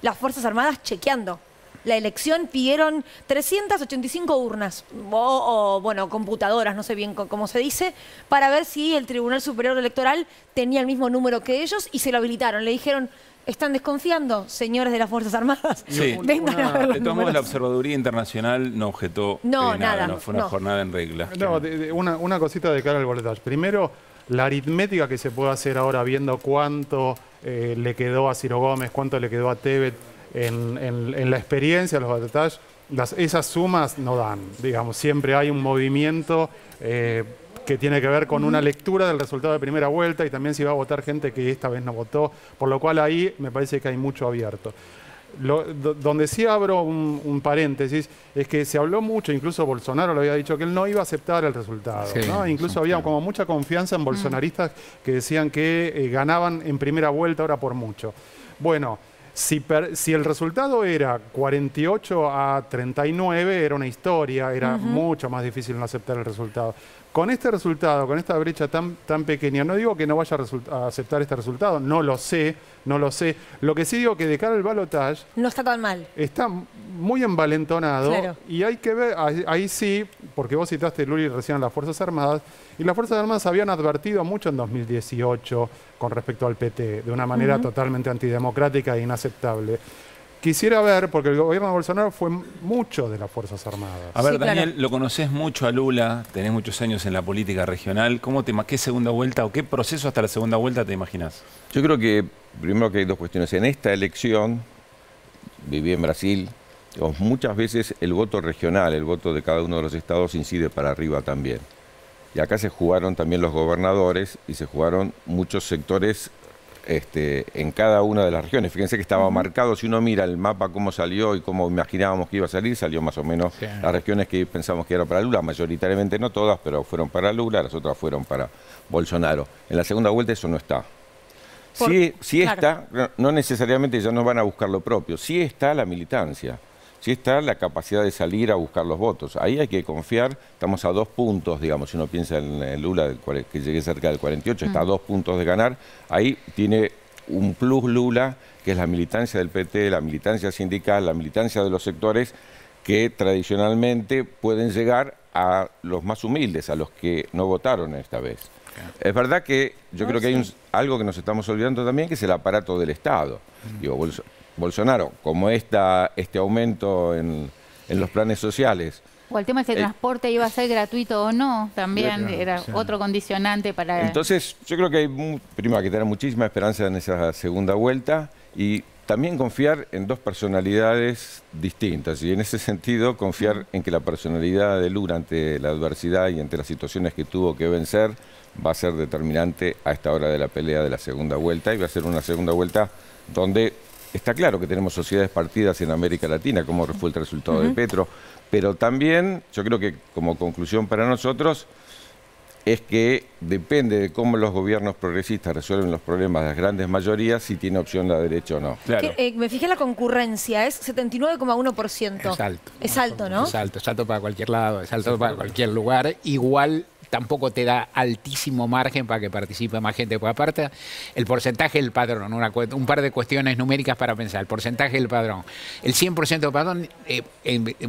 las Fuerzas Armadas chequeando la elección. Pidieron 385 urnas, bueno, computadoras, no sé bien cómo se dice, para ver si el Tribunal Superior Electoral tenía el mismo número que ellos, y se lo habilitaron. Le dijeron, ¿están desconfiando, señores de las Fuerzas Armadas? Sí. Vengan a ver los de todos modos, la Observaduría Internacional no objetó nada. No fue una jornada en regla. No, una cosita de cara al balotaje. Primero, la aritmética que se puede hacer ahora viendo cuánto le quedó a Ciro Gómez, cuánto le quedó a Tebet en la experiencia, los balotajes, esas sumas no dan. Digamos, siempre hay un movimiento que tiene que ver con una lectura del resultado de primera vuelta, y también si va a votar gente que esta vez no votó, por lo cual ahí me parece que hay mucho abierto. Donde sí abro un paréntesis es que se habló mucho, incluso Bolsonaro lo había dicho, que él no iba a aceptar el resultado, ¿no? Incluso había como mucha confianza en bolsonaristas que decían que ganaban en primera vuelta, ahora por mucho. Bueno, si el resultado era 48-39, era una historia, era mucho más difícil no aceptar el resultado. Con este resultado, con esta brecha tan pequeña, no digo que no vaya a aceptar este resultado, no lo sé. Lo que sí digo que de cara al balotaje... No está tan mal. Está muy envalentonado, y hay que ver, ahí sí, porque vos citaste, Luli, recién las Fuerzas Armadas, y las Fuerzas Armadas habían advertido mucho en 2018 con respecto al PT, de una manera totalmente antidemocrática e inaceptable. Quisiera ver, porque el gobierno de Bolsonaro fue mucho de las Fuerzas Armadas. A ver, Daniel, lo conoces mucho a Lula, tenés muchos años en la política regional. ¿Qué segunda vuelta o qué proceso hasta la segunda vuelta te imaginas? Yo creo que, primero que hay dos cuestiones. En esta elección, viví en Brasil, muchas veces el voto regional, el voto de cada uno de los estados incide para arriba también. Y acá se jugaron también los gobernadores y se jugaron muchos sectores en cada una de las regiones. Fíjense que estaba marcado, si uno mira el mapa cómo salió y cómo imaginábamos que iba a salir, salió más o menos las regiones que pensamos que era para Lula, mayoritariamente no todas, pero fueron para Lula, las otras fueron para Bolsonaro. En la segunda vuelta eso no está. Sí está, no necesariamente ya no van a buscar lo propio, sí está la militancia. Sí está la capacidad de salir a buscar los votos. Ahí hay que confiar, estamos a 2 puntos, digamos, si uno piensa en Lula, que llegue cerca del 48, está a 2 puntos de ganar. Ahí tiene un plus Lula, que es la militancia del PT, la militancia sindical, la militancia de los sectores que tradicionalmente pueden llegar a los más humildes, a los que no votaron esta vez. Es verdad que yo creo que hay algo que nos estamos olvidando también, que es el aparato del Estado. Digo, Bolsonaro, como este aumento en en los planes sociales. O el tema de si el transporte iba a ser gratuito o no, también era otro condicionante para... Entonces, yo creo que hay, primero, que tener muchísima esperanza en esa segunda vuelta y también confiar en dos personalidades distintas. Y en ese sentido, confiar en que la personalidad de Lula ante la adversidad y ante las situaciones que tuvo que vencer va a ser determinante a esta hora de la pelea de la segunda vuelta. Y va a ser una segunda vuelta donde está claro que tenemos sociedades partidas en América Latina, como fue el resultado de Petro. Pero también, yo creo que como conclusión para nosotros, es que depende de cómo los gobiernos progresistas resuelven los problemas de las grandes mayorías, si tiene opción la derecha o no. Claro. Me fijé en la concurrencia, es 79,1%. Es alto. Es alto, ¿no? Es alto para cualquier lado, es alto para cualquier lugar. Igual tampoco te da altísimo margen para que participe más gente. Porque aparte, el porcentaje del padrón, un par de cuestiones numéricas para pensar. El porcentaje del padrón. El 100% del padrón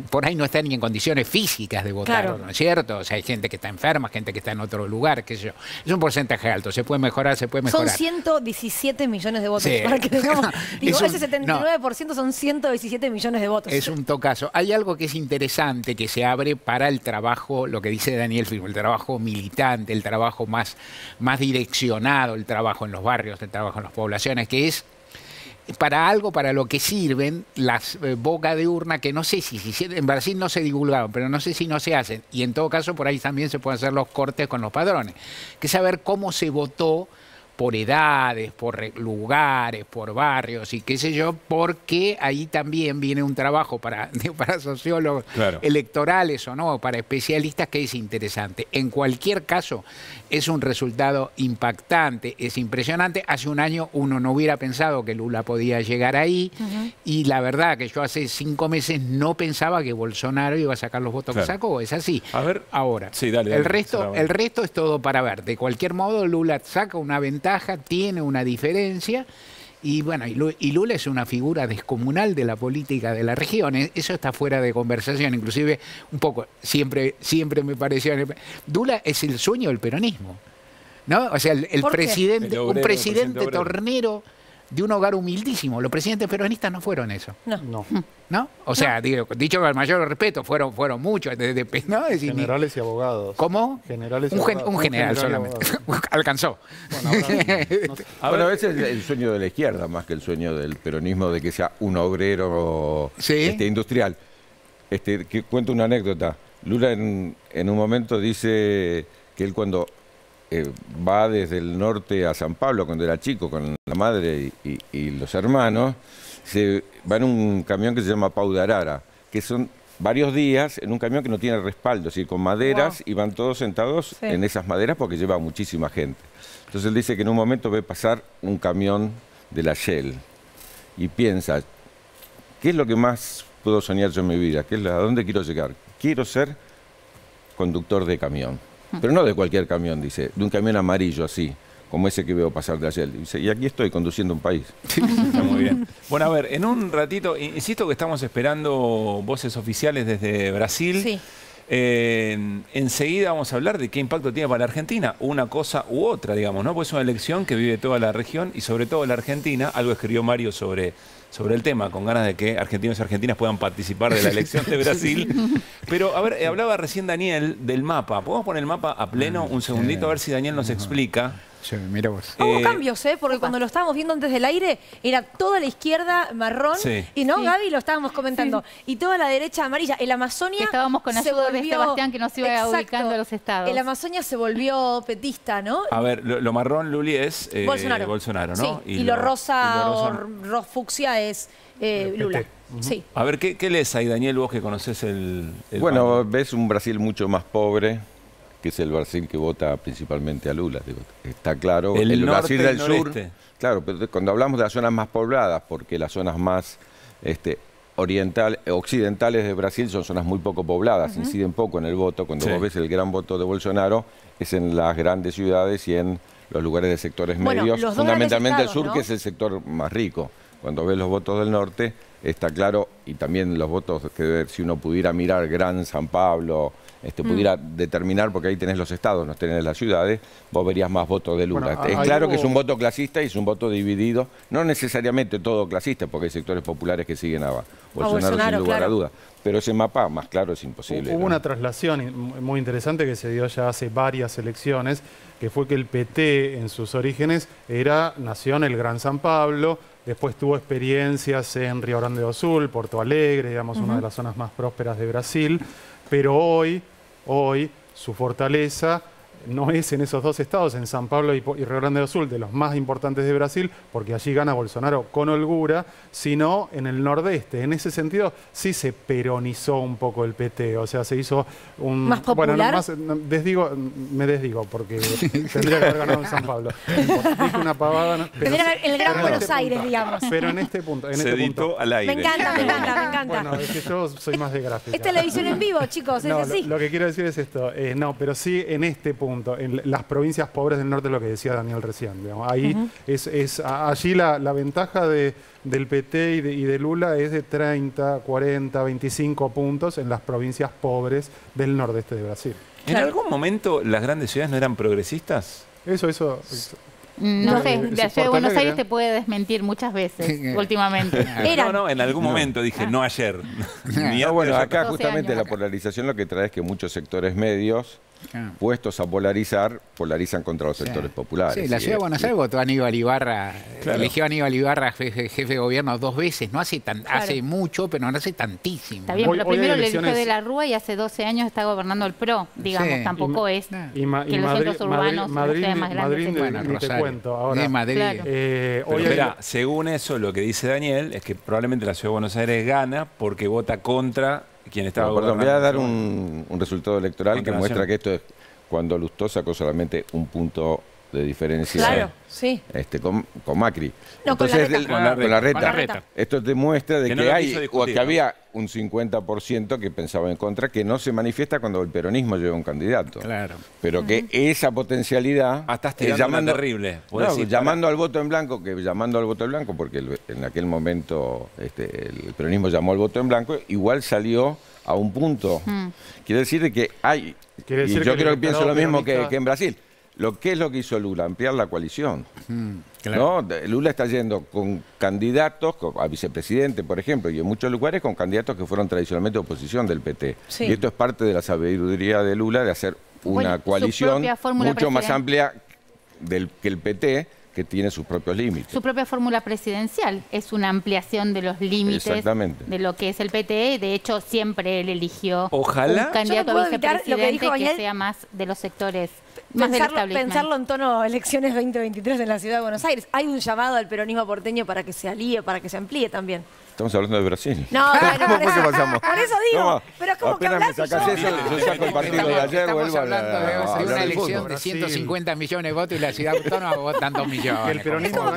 por ahí no está ni en condiciones físicas de votar, claro, ¿no es cierto? O sea, hay gente que está enferma, gente que está en otro lugar, qué sé yo. Es un porcentaje alto, se puede mejorar, se puede mejorar. Son 117 millones de votos, sí, para que digamos, digo, ese 79% son 117 millones de votos. Es un tocazo. Hay algo que es interesante que se abre para el trabajo, lo que dice Daniel Filmo, el trabajo militante, el trabajo más direccionado, el trabajo en los barrios, el trabajo en las poblaciones, que es para algo para lo que sirven las bocas de urna, que no sé si en Brasil no se divulgaron, pero no sé si no se hacen. Y en todo caso por ahí también se pueden hacer los cortes con los padrones, que es saber cómo se votó por edades, por lugares, por barrios y qué sé yo, porque ahí también viene un trabajo para sociólogos, claro, electorales o no, para especialistas, que es interesante. En cualquier caso, es un resultado impactante, es impresionante. Hace un año uno no hubiera pensado que Lula podía llegar ahí, y la verdad que yo hace 5 meses no pensaba que Bolsonaro iba a sacar los votos, claro, que sacó. Es así. A ver, ahora, sí, dale, el resto es todo para ver. De cualquier modo, Lula saca una ventaja, tiene una diferencia, y bueno, y Lula es una figura descomunal de la política de la región. Eso está fuera de conversación. Inclusive, un poco, siempre me pareció, Lula es el sueño del peronismo, ¿no? O sea, un presidente tornero de un hogar humildísimo. Los presidentes peronistas no fueron eso. ¿No? O sea, dicho con el mayor respeto, fueron muchos. ¿No? Generales y abogados. ¿Cómo? Generales y abogados. Un general solamente. Alcanzó. Bueno, a veces es el sueño de la izquierda más que el sueño del peronismo, de que sea un obrero, ¿sí?, industrial. Que cuento una anécdota. Lula en un momento dice que él cuando va desde el norte a San Pablo, cuando era chico, con la madre y los hermanos, se va en un camión que se llama Pau de Arara, que son varios días en un camión que no tiene respaldo, es decir, con maderas, y van todos sentados en esas maderas porque lleva muchísima gente. Entonces él dice que en un momento ve pasar un camión de la Shell y piensa, ¿qué es lo que más puedo soñar yo en mi vida? ¿A dónde quiero llegar? Quiero ser conductor de camión. Pero no de cualquier camión, dice, de un camión amarillo así, como ese que veo pasar de ayer. Dice, y aquí estoy conduciendo un país. Sí, está muy bien. Bueno, a ver, en un ratito, insisto que estamos esperando voces oficiales desde Brasil. Sí. Enseguida vamos a hablar de qué impacto tiene para la Argentina, una cosa u otra, digamos, ¿no? Pues es una elección que vive toda la región y sobre todo la Argentina. Algo escribió Mario sobre el tema, con ganas de que argentinos y argentinas puedan participar de la elección de Brasil. Pero, a ver, hablaba recién Daniel del mapa. ¿Podemos poner el mapa a pleno un segundito? A ver si Daniel nos explica. Sí, mira vos. Hubo cambios, porque cuando lo estábamos viendo antes del aire, era toda la izquierda marrón, y no, Gaby, lo estábamos comentando, y toda la derecha amarilla. El Amazonia estábamos con ayuda de Sebastián, que nos iba ubicando los estados. El Amazonia se volvió petista, ¿no? A ver, lo marrón, Luli, es Bolsonaro, ¿no? Sí. Y lo rosa o fucsia es Lula. Sí. A ver, ¿qué lees ahí, Daniel, vos que conocés el bueno, ves un Brasil mucho más pobre, que es el Brasil que vota principalmente a Lula. Está claro, el Brasil del sur. Claro, pero cuando hablamos de las zonas más pobladas, porque las zonas más occidentales de Brasil son zonas muy poco pobladas, inciden poco en el voto. Cuando vos ves el gran voto de Bolsonaro, es en las grandes ciudades y en los lugares de sectores medios, fundamentalmente el sur, ¿no?, que es el sector más rico. Cuando ves los votos del norte, está claro, y también los votos que si uno pudiera mirar Gran San Pablo, pudiera determinar, porque ahí tenés los estados, no tenés las ciudades, vos verías más votos de Lula. Bueno, es claro que es un voto clasista y es un voto dividido, no necesariamente todo clasista, porque hay sectores populares que siguen a Bolsonaro sin lugar a dudas. Pero ese mapa más claro es imposible. Hubo una traslación muy interesante que se dio ya hace varias elecciones, que fue que el PT en sus orígenes nació en el Gran San Pablo, después tuvo experiencias en Río Grande do Sul, Porto Alegre, digamos, una de las zonas más prósperas de Brasil, pero hoy su fortaleza no es en esos dos estados, en San Pablo y Río Grande do Sul, de los más importantes de Brasil, porque allí gana Bolsonaro con holgura, sino en el nordeste. En ese sentido, sí se peronizó un poco el PT, o sea, se hizo un... ¿Más popular? Bueno, me desdigo, porque tendría que haber ganado en San Pablo. Dije una pavada. ¿no? Tendría el Gran Buenos Aires, digamos. Pero en este punto... Se editó al aire. Me encanta. Bueno, es que yo soy más de gráfica. Es televisión en vivo, chicos, es así. Lo que quiero decir es esto, no, pero sí en este punto, en las provincias pobres del norte, lo que decía Daniel recién, digamos, ahí allí la ventaja del PT y de Lula es de 30, 40, 25 puntos en las provincias pobres del nordeste de Brasil. ¿En algún momento las grandes ciudades no eran progresistas? Eso. No sé, de allá de Buenos Aires te puede desmentir muchas veces últimamente. No, en algún momento dije, no ayer. Bueno, acá justamente la polarización lo que trae es que muchos sectores medios, puestos a polarizan contra los sectores populares. Sí, la ciudad de Buenos Aires votó a Aníbal Ibarra, eligió a Aníbal Ibarra jefe de gobierno 2 veces, no hace hace mucho, pero no hace tantísimo. Está bien, pero primero le eligió de la Rúa y hace 12 años está gobernando el PRO, digamos, tampoco es que los centros urbanos los ciudades más grandes te cuento ahora. Pero según eso, lo que dice Daniel es que probablemente la ciudad de Buenos Aires gana porque vota contra quien estaba gobernando. Voy a dar un resultado electoral que muestra que esto es cuando Lustó sacó solamente un punto de diferencia con Macri. No, entonces, con Larreta. Esto demuestra de que había un 50% que pensaba en contra, que no se manifiesta cuando el peronismo lleva un candidato. Claro. Pero que esa potencialidad... llamando terrible. Llamando al voto en blanco, porque en aquel momento el peronismo llamó al voto en blanco, igual salió a un punto. Quiere decir que hay... Y yo creo que pienso lo mismo que en Brasil. ¿Qué es lo que hizo Lula? Ampliar la coalición. ¿No? Lula está yendo con candidatos, a vicepresidente, por ejemplo, y en muchos lugares con candidatos que fueron tradicionalmente oposición del PT. Y esto es parte de la sabiduría de Lula de hacer una coalición mucho más amplia que el PT, que tiene sus propios límites. Su propia fórmula presidencial es una ampliación de los límites de lo que es el PT. De hecho, siempre él eligió un candidato a vicepresidente que sea más de los sectores, más del establishment. Pensarlo en tono elecciones 2023 en la ciudad de Buenos Aires. Hay un llamado al peronismo porteño para que se alíe, para que se amplíe también. Estamos hablando de Brasil. No, ¿Cómo fue que pasamos? Por eso digo. No, pero es como que apenas me sacás eso, yo saco el partido de ayer, estamos vuelvo hablando de una elección fútbol. de 150 millones de votos y la ciudad autónoma votan 2 millones. El peronismo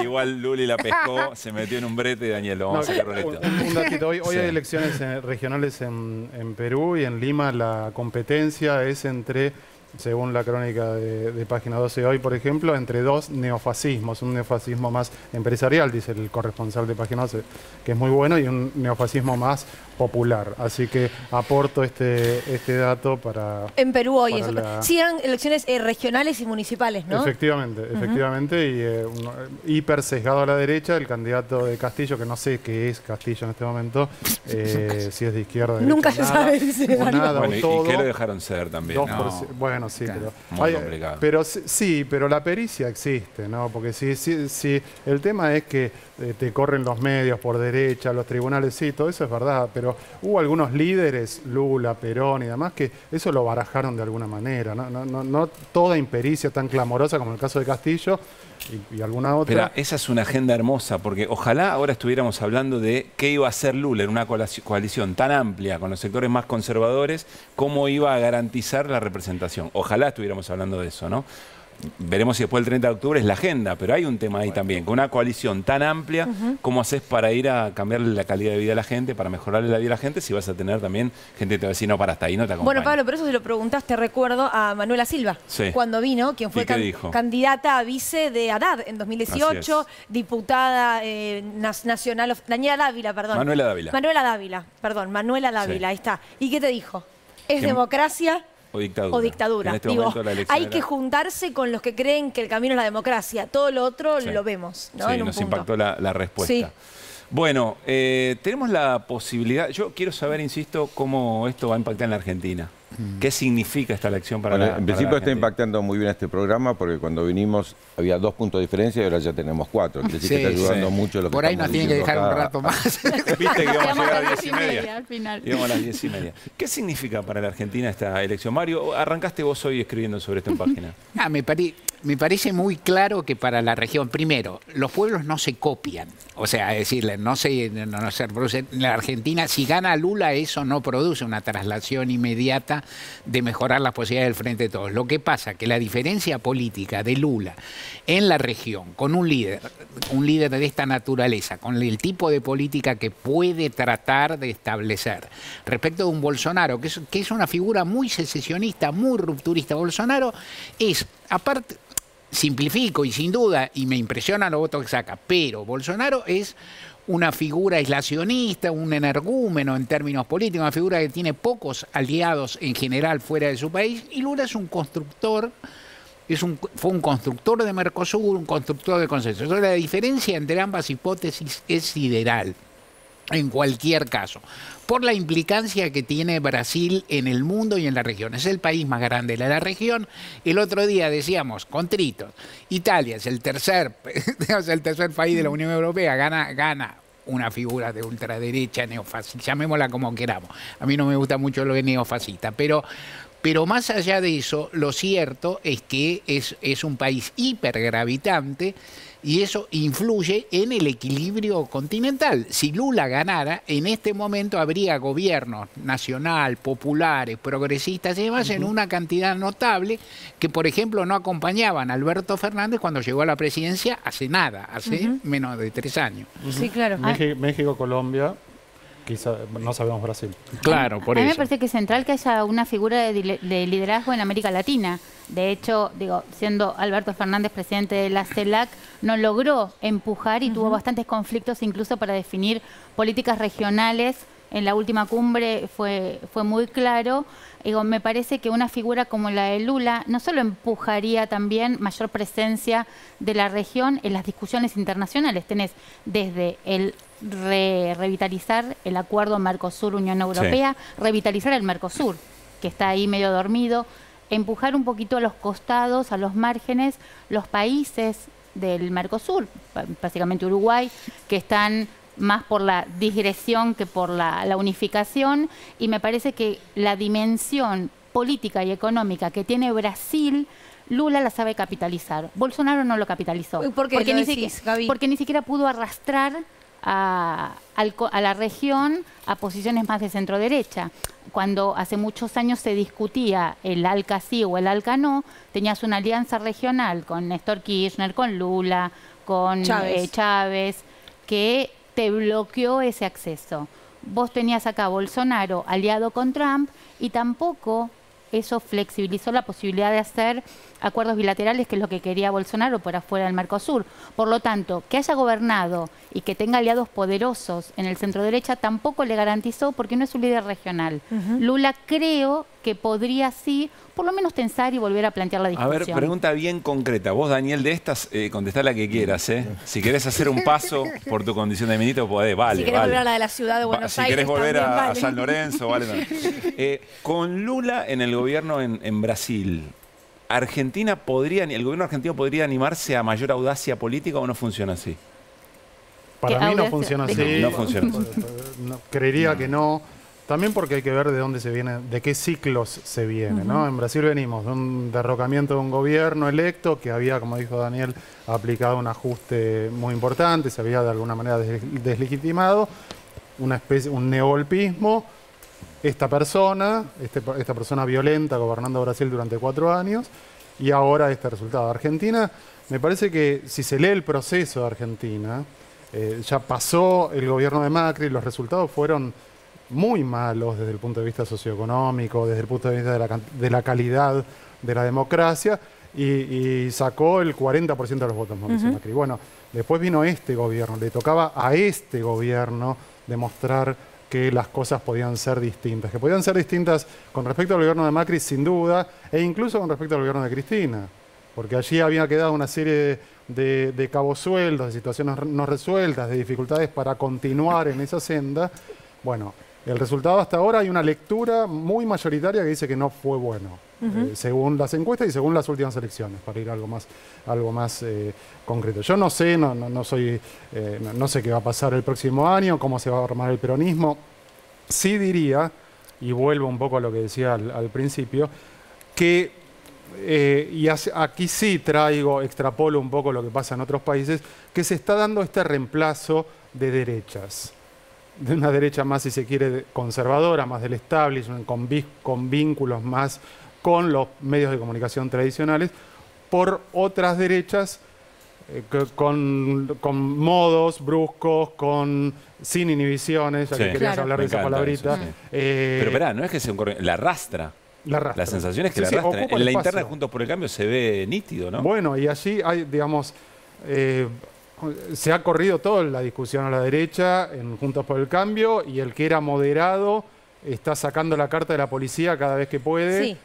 igual Luli la pescó, se metió en un brete y Daniel, lo vamos a hacer roleto. Un datito, hoy hay elecciones regionales en Perú y en Lima la competencia es entre... Según la crónica de Página 12 hoy, por ejemplo, entre 2 neofascismos. Un neofascismo más empresarial, dice el corresponsal de Página 12, que es muy bueno, y un neofascismo más popular. Así que aporto este dato para... En Perú hoy eso. Sí, eran elecciones regionales y municipales, ¿no? Efectivamente, y hiper sesgado a la derecha, el candidato de Castillo, que no sé qué es Castillo en este momento, si es de izquierda, derecha, nunca se sabe, dice nada, bueno, todo. ¿Y qué lo dejaron ser también? Bueno, sí, claro, pero la pericia existe, ¿no? Porque si el tema es que te corren los medios por derecha, los tribunales, sí, todo eso es verdad, pero hubo algunos líderes, Lula, Perón y demás, que eso lo barajaron de alguna manera, no toda impericia tan clamorosa como el caso de Castillo y alguna otra. Pero esa es una agenda hermosa, porque ojalá ahora estuviéramos hablando de qué iba a hacer Lula en una coalición tan amplia con los sectores más conservadores, cómo iba a garantizar la representación. Ojalá estuviéramos hablando de eso, ¿no? veremos si después del 30 de octubre es la agenda, pero hay un tema ahí también. Con una coalición tan amplia, ¿cómo haces para ir a cambiarle la calidad de vida a la gente, para mejorarle la vida a la gente, si vas a tener también gente que te va a decir, no, para hasta ahí no te acompaña? Bueno, Pablo, pero eso se lo preguntaste, recuerdo, a Manuela Silva, cuando vino, quien fue candidata a vice de Haddad en 2018, diputada nacional, Manuela Dávila, ahí está. ¿Y qué te dijo? ¿Es democracia o dictadura? En este momento la elección hay que juntarse con los que creen que el camino es la democracia. Todo lo otro lo vemos, ¿no? Sí, nos impactó la respuesta. Sí. Bueno, tenemos la posibilidad, yo quiero saber, insisto, cómo esto va a impactar en la Argentina. ¿Qué significa esta elección para la En principio está impactando muy bien este programa porque cuando vinimos había 2 puntos de diferencia y ahora ya tenemos 4. Quiere decir que está ayudando mucho lo que por ahí nos tienen que dejar un rato más. Viste que íbamos a llegar a las 10:30 al final. Íbamos a las 10:30. ¿Qué significa para la Argentina esta elección? Mario, arrancaste vos hoy escribiendo sobre esto en página. Me parece muy claro que para la región, primero, los pueblos no se copian. O sea, es decir, no se produce. En la Argentina, si gana Lula, eso no produce una traslación inmediata de mejorar las posibilidades del Frente de Todos. Lo que pasa que la diferencia política de Lula en la región, con un líder de esta naturaleza, con el tipo de política que puede tratar de establecer, respecto de un Bolsonaro, que es una figura muy secesionista, muy rupturista. Bolsonaro es, aparte, simplifico y sin duda, y me impresiona los votos que saca, pero Bolsonaro es una figura aislacionista, un energúmeno en términos políticos, una figura que tiene pocos aliados en general fuera de su país, y Lula es un constructor, fue un constructor de Mercosur, un constructor de consenso. Entonces, la diferencia entre ambas hipótesis es sideral, en cualquier caso, por la implicancia que tiene Brasil en el mundo y en la región. Es el país más grande de la región. El otro día decíamos, con tritos, Italia es el tercer país de la Unión Europea, gana una figura de ultraderecha neofascista, llamémosla como queramos. A mí no me gusta mucho lo de neofascista, pero más allá de eso, lo cierto es que es un país hipergravitante y eso influye en el equilibrio continental. Si Lula ganara, en este momento habría gobiernos nacional, populares, progresistas y demás en una cantidad notable que, por ejemplo, no acompañaban a Alberto Fernández cuando llegó a la presidencia hace menos de 3 años. Sí, claro. México, Colombia. Quizá, no sabemos Brasil. Claro, por eso. A mí me parece que es central que haya una figura de liderazgo en América Latina. De hecho, siendo Alberto Fernández presidente de la CELAC, no logró empujar y tuvo bastantes conflictos incluso para definir políticas regionales. En la última cumbre fue muy claro. Me parece que una figura como la de Lula no solo empujaría también mayor presencia de la región en las discusiones internacionales. Tenés desde el revitalizar el acuerdo Mercosur-Unión Europea, revitalizar el Mercosur, que está ahí medio dormido, empujar un poquito a los costados, a los márgenes, los países del Mercosur, básicamente Uruguay, que están más por la digresión que por la unificación, y me parece que la dimensión política y económica que tiene Brasil, Lula la sabe capitalizar. Bolsonaro no lo capitalizó. ¿Por qué porque, lo decís, Gaby? Porque ni siquiera pudo arrastrar a la región a posiciones más de centro derecha. Cuando hace muchos años se discutía el ALCA sí o el ALCA no, tenías una alianza regional con Néstor Kirchner, con Lula, con Chávez, que te bloqueó ese acceso. Vos tenías acá a Bolsonaro aliado con Trump y tampoco eso flexibilizó la posibilidad de hacer acuerdos bilaterales, que es lo que quería Bolsonaro por afuera del Mercosur. Por lo tanto, que haya gobernado y que tenga aliados poderosos en el centro derecha tampoco le garantizó, porque no es un líder regional. Lula creo que podría sí, por lo menos tensar y volver a plantear la discusión. A ver, pregunta bien concreta. Vos, Daniel, de estas, contestá la que quieras, ¿eh? Si querés hacer un paso por tu condición de ministro, podés, vale. Si querés volver a la de la ciudad de Buenos Aires, si querés volver a vale. San Lorenzo, vale. Con Lula en el gobierno en Brasil, ¿el gobierno argentino podría animarse a mayor audacia política o no funciona así? Para mí no funciona así. No funciona así. Creería que no. También porque hay que ver de dónde se viene, de qué ciclos se viene, ¿no? En Brasil venimos de un derrocamiento de un gobierno electo que había, como dijo Daniel, aplicado un ajuste muy importante, se había de alguna manera deslegitimado, un neogolpismo. Esta persona violenta gobernando Brasil durante 4 años, y ahora este resultado. Argentina, me parece que si se lee el proceso de Argentina, ya pasó el gobierno de Macri, los resultados fueron muy malos desde el punto de vista socioeconómico, desde el punto de vista de la calidad de la democracia, y sacó el 40% de los votos Mauricio Macri. Bueno, después vino este gobierno, le tocaba a este gobierno demostrar que las cosas podían ser distintas, que podían ser distintas con respecto al gobierno de Macri sin duda, e incluso con respecto al gobierno de Cristina, porque allí había quedado una serie de cabos sueldos, de situaciones no resueltas, de dificultades para continuar en esa senda. Bueno, el resultado hasta ahora hay una lectura muy mayoritaria que dice que no fue bueno, según las encuestas y según las últimas elecciones, para ir a algo más concreto. Yo no sé, no sé qué va a pasar el próximo año, cómo se va a armar el peronismo. Sí diría, y vuelvo un poco a lo que decía al principio, que, aquí sí extrapolo un poco lo que pasa en otros países, que se está dando este reemplazo de derechas. De una derecha más, si se quiere, conservadora, más del establishment, con vínculos más con los medios de comunicación tradicionales, por otras derechas con modos bruscos, sin inhibiciones, ya que querías hablar de esa palabrita. Eso, sí. Pero verá, no es que sea la arrastra. La sensación es que la arrastra. En la interna de Juntos por el Cambio se ve nítido, ¿no? Bueno, y allí hay, digamos, se ha corrido toda la discusión a la derecha en Juntos por el Cambio, y el que era moderado está sacando la carta de la policía cada vez que puede,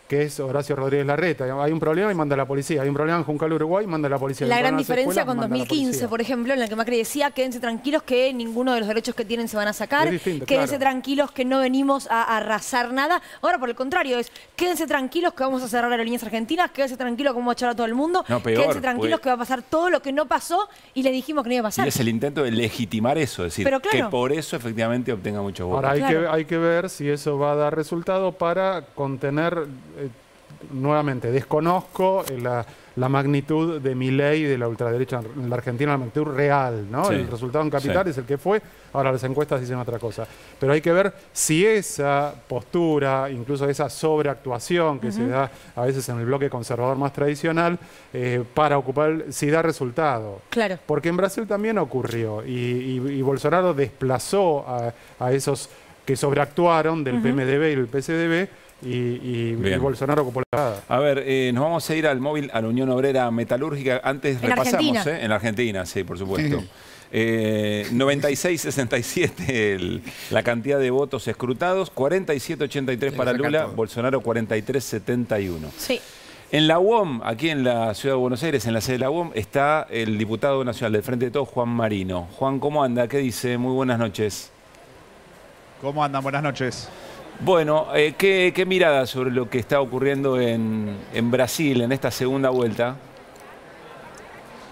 que es Horacio Rodríguez Larreta. Hay un problema y manda a la policía. Hay un problema en Juncal Uruguay y manda a la policía. La gran diferencia con 2015, por ejemplo, en la que Macri decía: quédense tranquilos que ninguno de los derechos que tienen se van a sacar, quédense tranquilos que no venimos a arrasar nada. Ahora, por el contrario, quédense tranquilos que vamos a cerrar aerolíneas argentinas, quédense tranquilos que vamos a echar a todo el mundo, quédense tranquilos que va a pasar todo lo que no pasó y les dijimos que no iba a pasar. Y es el intento de legitimar eso, es decir, que por eso efectivamente obtenga muchos votos. Ahora hay que ver si eso va a dar resultado para contener... nuevamente, desconozco la magnitud de Milei y de la ultraderecha en la Argentina, la magnitud real, ¿no? El resultado en capital es el que fue, ahora las encuestas dicen otra cosa. Pero hay que ver si esa postura, incluso esa sobreactuación que se da a veces en el bloque conservador más tradicional, para ocupar, si da resultado. Claro. Porque en Brasil también ocurrió, y Bolsonaro desplazó a esos que sobreactuaron del PMDB y del PCDB, y Bolsonaro ocupó la parada. A ver, nos vamos a ir al móvil, a la Unión Obrera Metalúrgica. Antes repasamos, en la Argentina, sí, por supuesto. 96-67 la cantidad de votos escrutados, 47-83 para Lula, Bolsonaro 43-71. Sí. En la UOM, aquí en la Ciudad de Buenos Aires, en la sede de la UOM, está el diputado nacional del Frente de Todos, Juan Marino. Juan, ¿cómo anda? ¿Qué dice? Muy buenas noches. ¿Cómo andan? Buenas noches. Bueno, ¿qué mirada sobre lo que está ocurriendo en Brasil en esta segunda vuelta?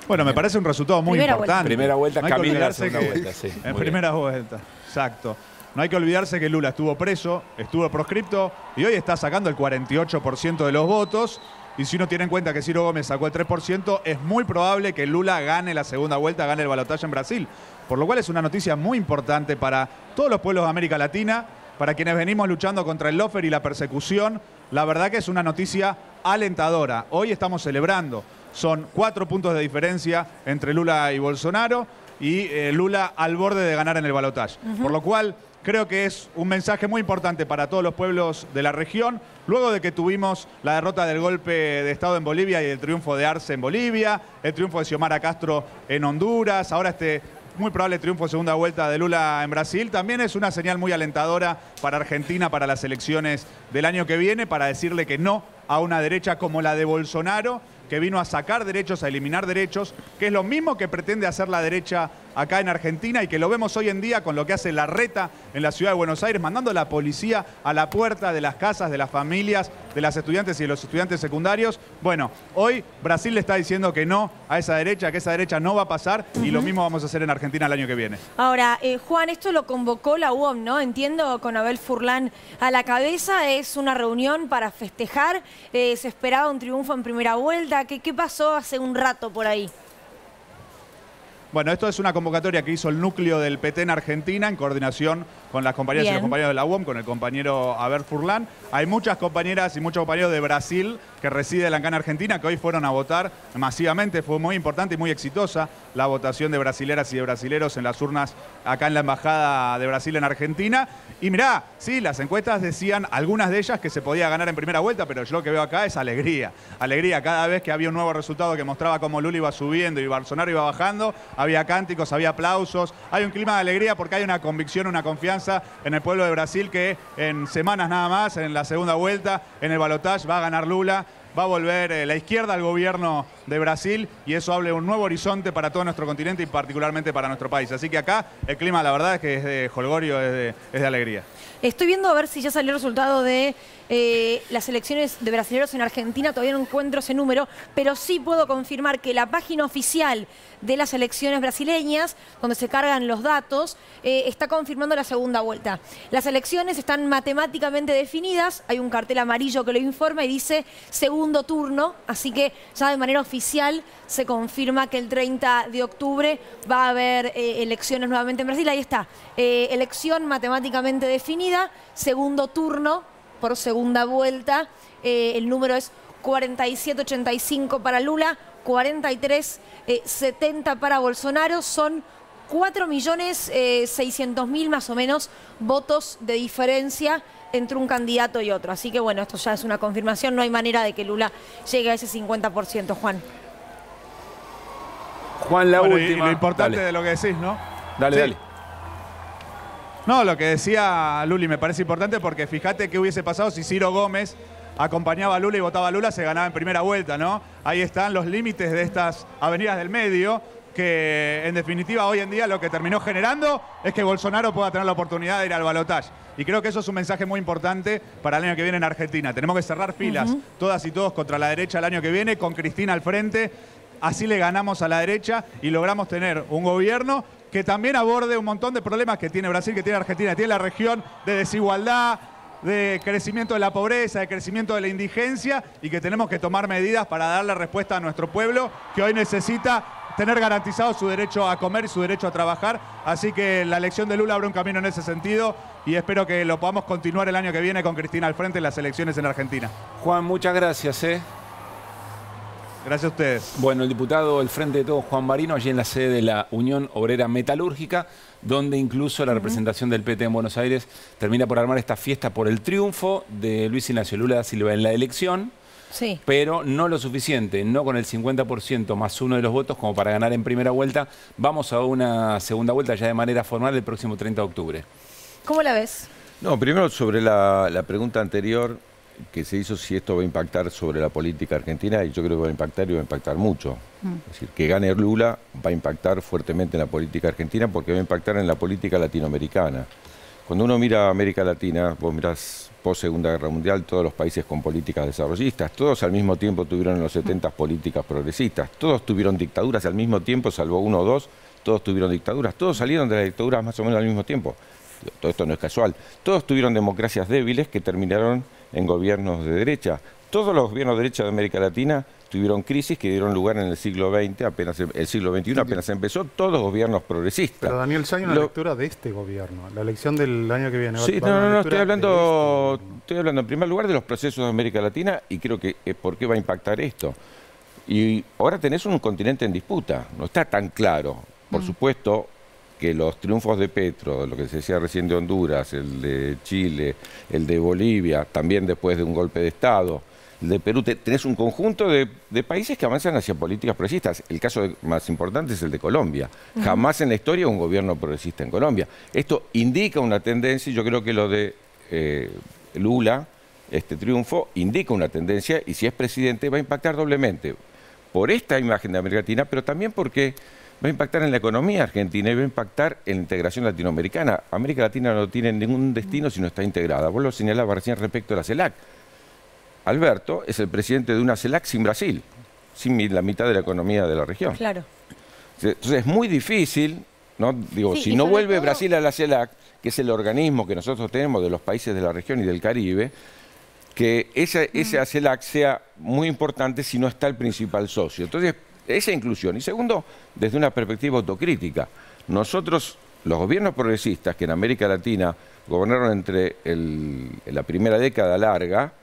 Bueno, me parece un resultado muy importante. Primera vuelta, camino a la segunda vuelta, sí. En primera vuelta, exacto. No hay que olvidarse que Lula estuvo preso, estuvo proscripto y hoy está sacando el 48% de los votos. Y si uno tiene en cuenta que Ciro Gómez sacó el 3%, es muy probable que Lula gane la segunda vuelta, gane el balotaje en Brasil. Por lo cual es una noticia muy importante para todos los pueblos de América Latina, para quienes venimos luchando contra el lawfare y la persecución. La verdad que es una noticia alentadora. Hoy estamos celebrando. Son 4 puntos de diferencia entre Lula y Bolsonaro, y Lula al borde de ganar en el balotaje. Por lo cual creo que es un mensaje muy importante para todos los pueblos de la región, luego de que tuvimos la derrota del golpe de Estado en Bolivia y el triunfo de Arce en Bolivia, el triunfo de Xiomara Castro en Honduras, ahora muy probable triunfo de segunda vuelta de Lula en Brasil. También es una señal muy alentadora para Argentina, para las elecciones del año que viene, para decirle que no a una derecha como la de Bolsonaro, que vino a sacar derechos, a eliminar derechos, que es lo mismo que pretende hacer la derecha acá en Argentina y que lo vemos hoy en día con lo que hace Larreta en la ciudad de Buenos Aires, mandando a la policía a la puerta de las casas, de las familias, de las estudiantes y de los estudiantes secundarios. Bueno, hoy Brasil le está diciendo que no a esa derecha, que esa derecha no va a pasar, y lo mismo vamos a hacer en Argentina el año que viene. Ahora, Juan, esto lo convocó la UOM, ¿no? Entiendo, con Abel Furlan a la cabeza, es una reunión para festejar, se esperaba un triunfo en primera vuelta. ¿Qué pasó hace un rato por ahí? Bueno, esto es una convocatoria que hizo el núcleo del PT en Argentina en coordinación con las compañeras y los compañeros de la UOM, con el compañero Aber Furlan. Hay muchas compañeras y muchos compañeros de Brasil que residen acá en Argentina que hoy fueron a votar masivamente. Fue muy importante y muy exitosa la votación de brasileras y de brasileros en las urnas acá en la Embajada de Brasil en Argentina. Y mirá, sí, las encuestas decían, algunas de ellas, que se podía ganar en primera vuelta, pero yo lo que veo acá es alegría. Alegría, cada vez que había un nuevo resultado que mostraba cómo Lula iba subiendo y Bolsonaro iba bajando, había cánticos, había aplausos. Hay un clima de alegría porque hay una convicción, una confianza en el pueblo de Brasil que en semanas nada más, en la segunda vuelta, en el balotaje, va a ganar Lula. Va a volver la izquierda al gobierno de Brasil y eso abre un nuevo horizonte para todo nuestro continente y particularmente para nuestro país. Así que acá el clima, la verdad, es que es de jolgorio, es de alegría. Estoy viendo a ver si ya salió el resultado de las elecciones de brasileños en Argentina. Todavía no encuentro ese número, pero sí puedo confirmar que la página oficial de las elecciones brasileñas, donde se cargan los datos, está confirmando la segunda vuelta. Las elecciones están matemáticamente definidas, hay un cartel amarillo que lo informa y dice segundo turno, así que ya de manera oficial se confirma que el 30 de octubre va a haber elecciones nuevamente en Brasil. Ahí está, elección matemáticamente definida, segundo turno por segunda vuelta, el número es 47,85 para Lula, 43,70 para Bolsonaro, son 4.600.000 más o menos votos de diferencia entre un candidato y otro. Así que bueno, esto ya es una confirmación, no hay manera de que Lula llegue a ese 50%, Juan. Juan, la última. Y lo importante de lo que decís, ¿no? Dale, sí. dale. No, lo que decía Luli me parece importante porque fíjate qué hubiese pasado si Ciro Gómez acompañaba a Lula y votaba a Lula, se ganaba en primera vuelta, ¿no? Ahí están los límites de estas avenidas del medio, que en definitiva hoy en día lo que terminó generando es que Bolsonaro pueda tener la oportunidad de ir al balotaje. Y creo que eso es un mensaje muy importante para el año que viene en Argentina. Tenemos que cerrar filas, todas y todos contra la derecha el año que viene, con Cristina al frente. Así le ganamos a la derecha y logramos tener un gobierno que también aborde un montón de problemas que tiene Brasil, que tiene Argentina. Tiene la región de desigualdad, de crecimiento de la pobreza, de crecimiento de la indigencia y que tenemos que tomar medidas para darle respuesta a nuestro pueblo que hoy necesita tener garantizado su derecho a comer y su derecho a trabajar. Así que la elección de Lula abre un camino en ese sentido y espero que lo podamos continuar el año que viene con Cristina al frente en las elecciones en Argentina. Juan, muchas gracias. Gracias a ustedes. Bueno, el diputado del Frente de Todos, Juan Marino, allí en la sede de la Unión Obrera Metalúrgica, donde incluso la representación del PT en Buenos Aires termina por armar esta fiesta por el triunfo de Luis Ignacio Lula da Silva en la elección, pero no lo suficiente, no con el 50% más uno de los votos como para ganar en primera vuelta. Vamos a una segunda vuelta ya de manera formal el próximo 30 de octubre. ¿Cómo la ves? No, primero sobre la pregunta anterior que se hizo si esto va a impactar sobre la política argentina, y yo creo que va a impactar y va a impactar mucho. Es decir, que gane Lula va a impactar fuertemente en la política argentina porque va a impactar en la política latinoamericana. Cuando uno mira América Latina, vos mirás post-Segunda Guerra Mundial, todos los países con políticas desarrollistas, todos al mismo tiempo tuvieron en los 70 políticas progresistas, todos tuvieron dictaduras al mismo tiempo, salvo uno o dos, todos tuvieron dictaduras, todos salieron de las dictaduras más o menos al mismo tiempo. Todo esto no es casual. Todos tuvieron democracias débiles que terminaron en gobiernos de derecha. Todos los gobiernos de derecha de América Latina tuvieron crisis que dieron lugar en el siglo XX, apenas el siglo XXI apenas empezó, todos gobiernos progresistas. Pero Daniel, hay una lectura de este gobierno, la elección del año que viene. Sí, no, estoy hablando en primer lugar de los procesos de América Latina y creo que por qué va a impactar esto. Y ahora tenés un continente en disputa, no está tan claro. Por supuesto que los triunfos de Petro, lo que se decía recién de Honduras, el de Chile, el de Bolivia, también después de un golpe de Estado, el de Perú, tenés un conjunto de países que avanzan hacia políticas progresistas. El caso más importante es el de Colombia. Jamás en la historia un gobierno progresista en Colombia. Esto indica una tendencia, y yo creo que lo de Lula, este triunfo, indica una tendencia, y si es presidente va a impactar doblemente por esta imagen de América Latina, pero también porque va a impactar en la economía argentina y va a impactar en la integración latinoamericana. América Latina no tiene ningún destino si no está integrada. Vos lo señalabas recién respecto a la CELAC. Alberto es el presidente de una CELAC sin Brasil, sin la mitad de la economía de la región. Claro. Entonces es muy difícil, ¿no? Digo, si no vuelve Brasil a la CELAC, que es el organismo que nosotros tenemos de los países de la región y del Caribe, que esa CELAC sea muy importante si no está el principal socio. Entonces, esa inclusión. Y segundo, desde una perspectiva autocrítica. Nosotros los gobiernos progresistas que en América Latina gobernaron entre la primera década larga,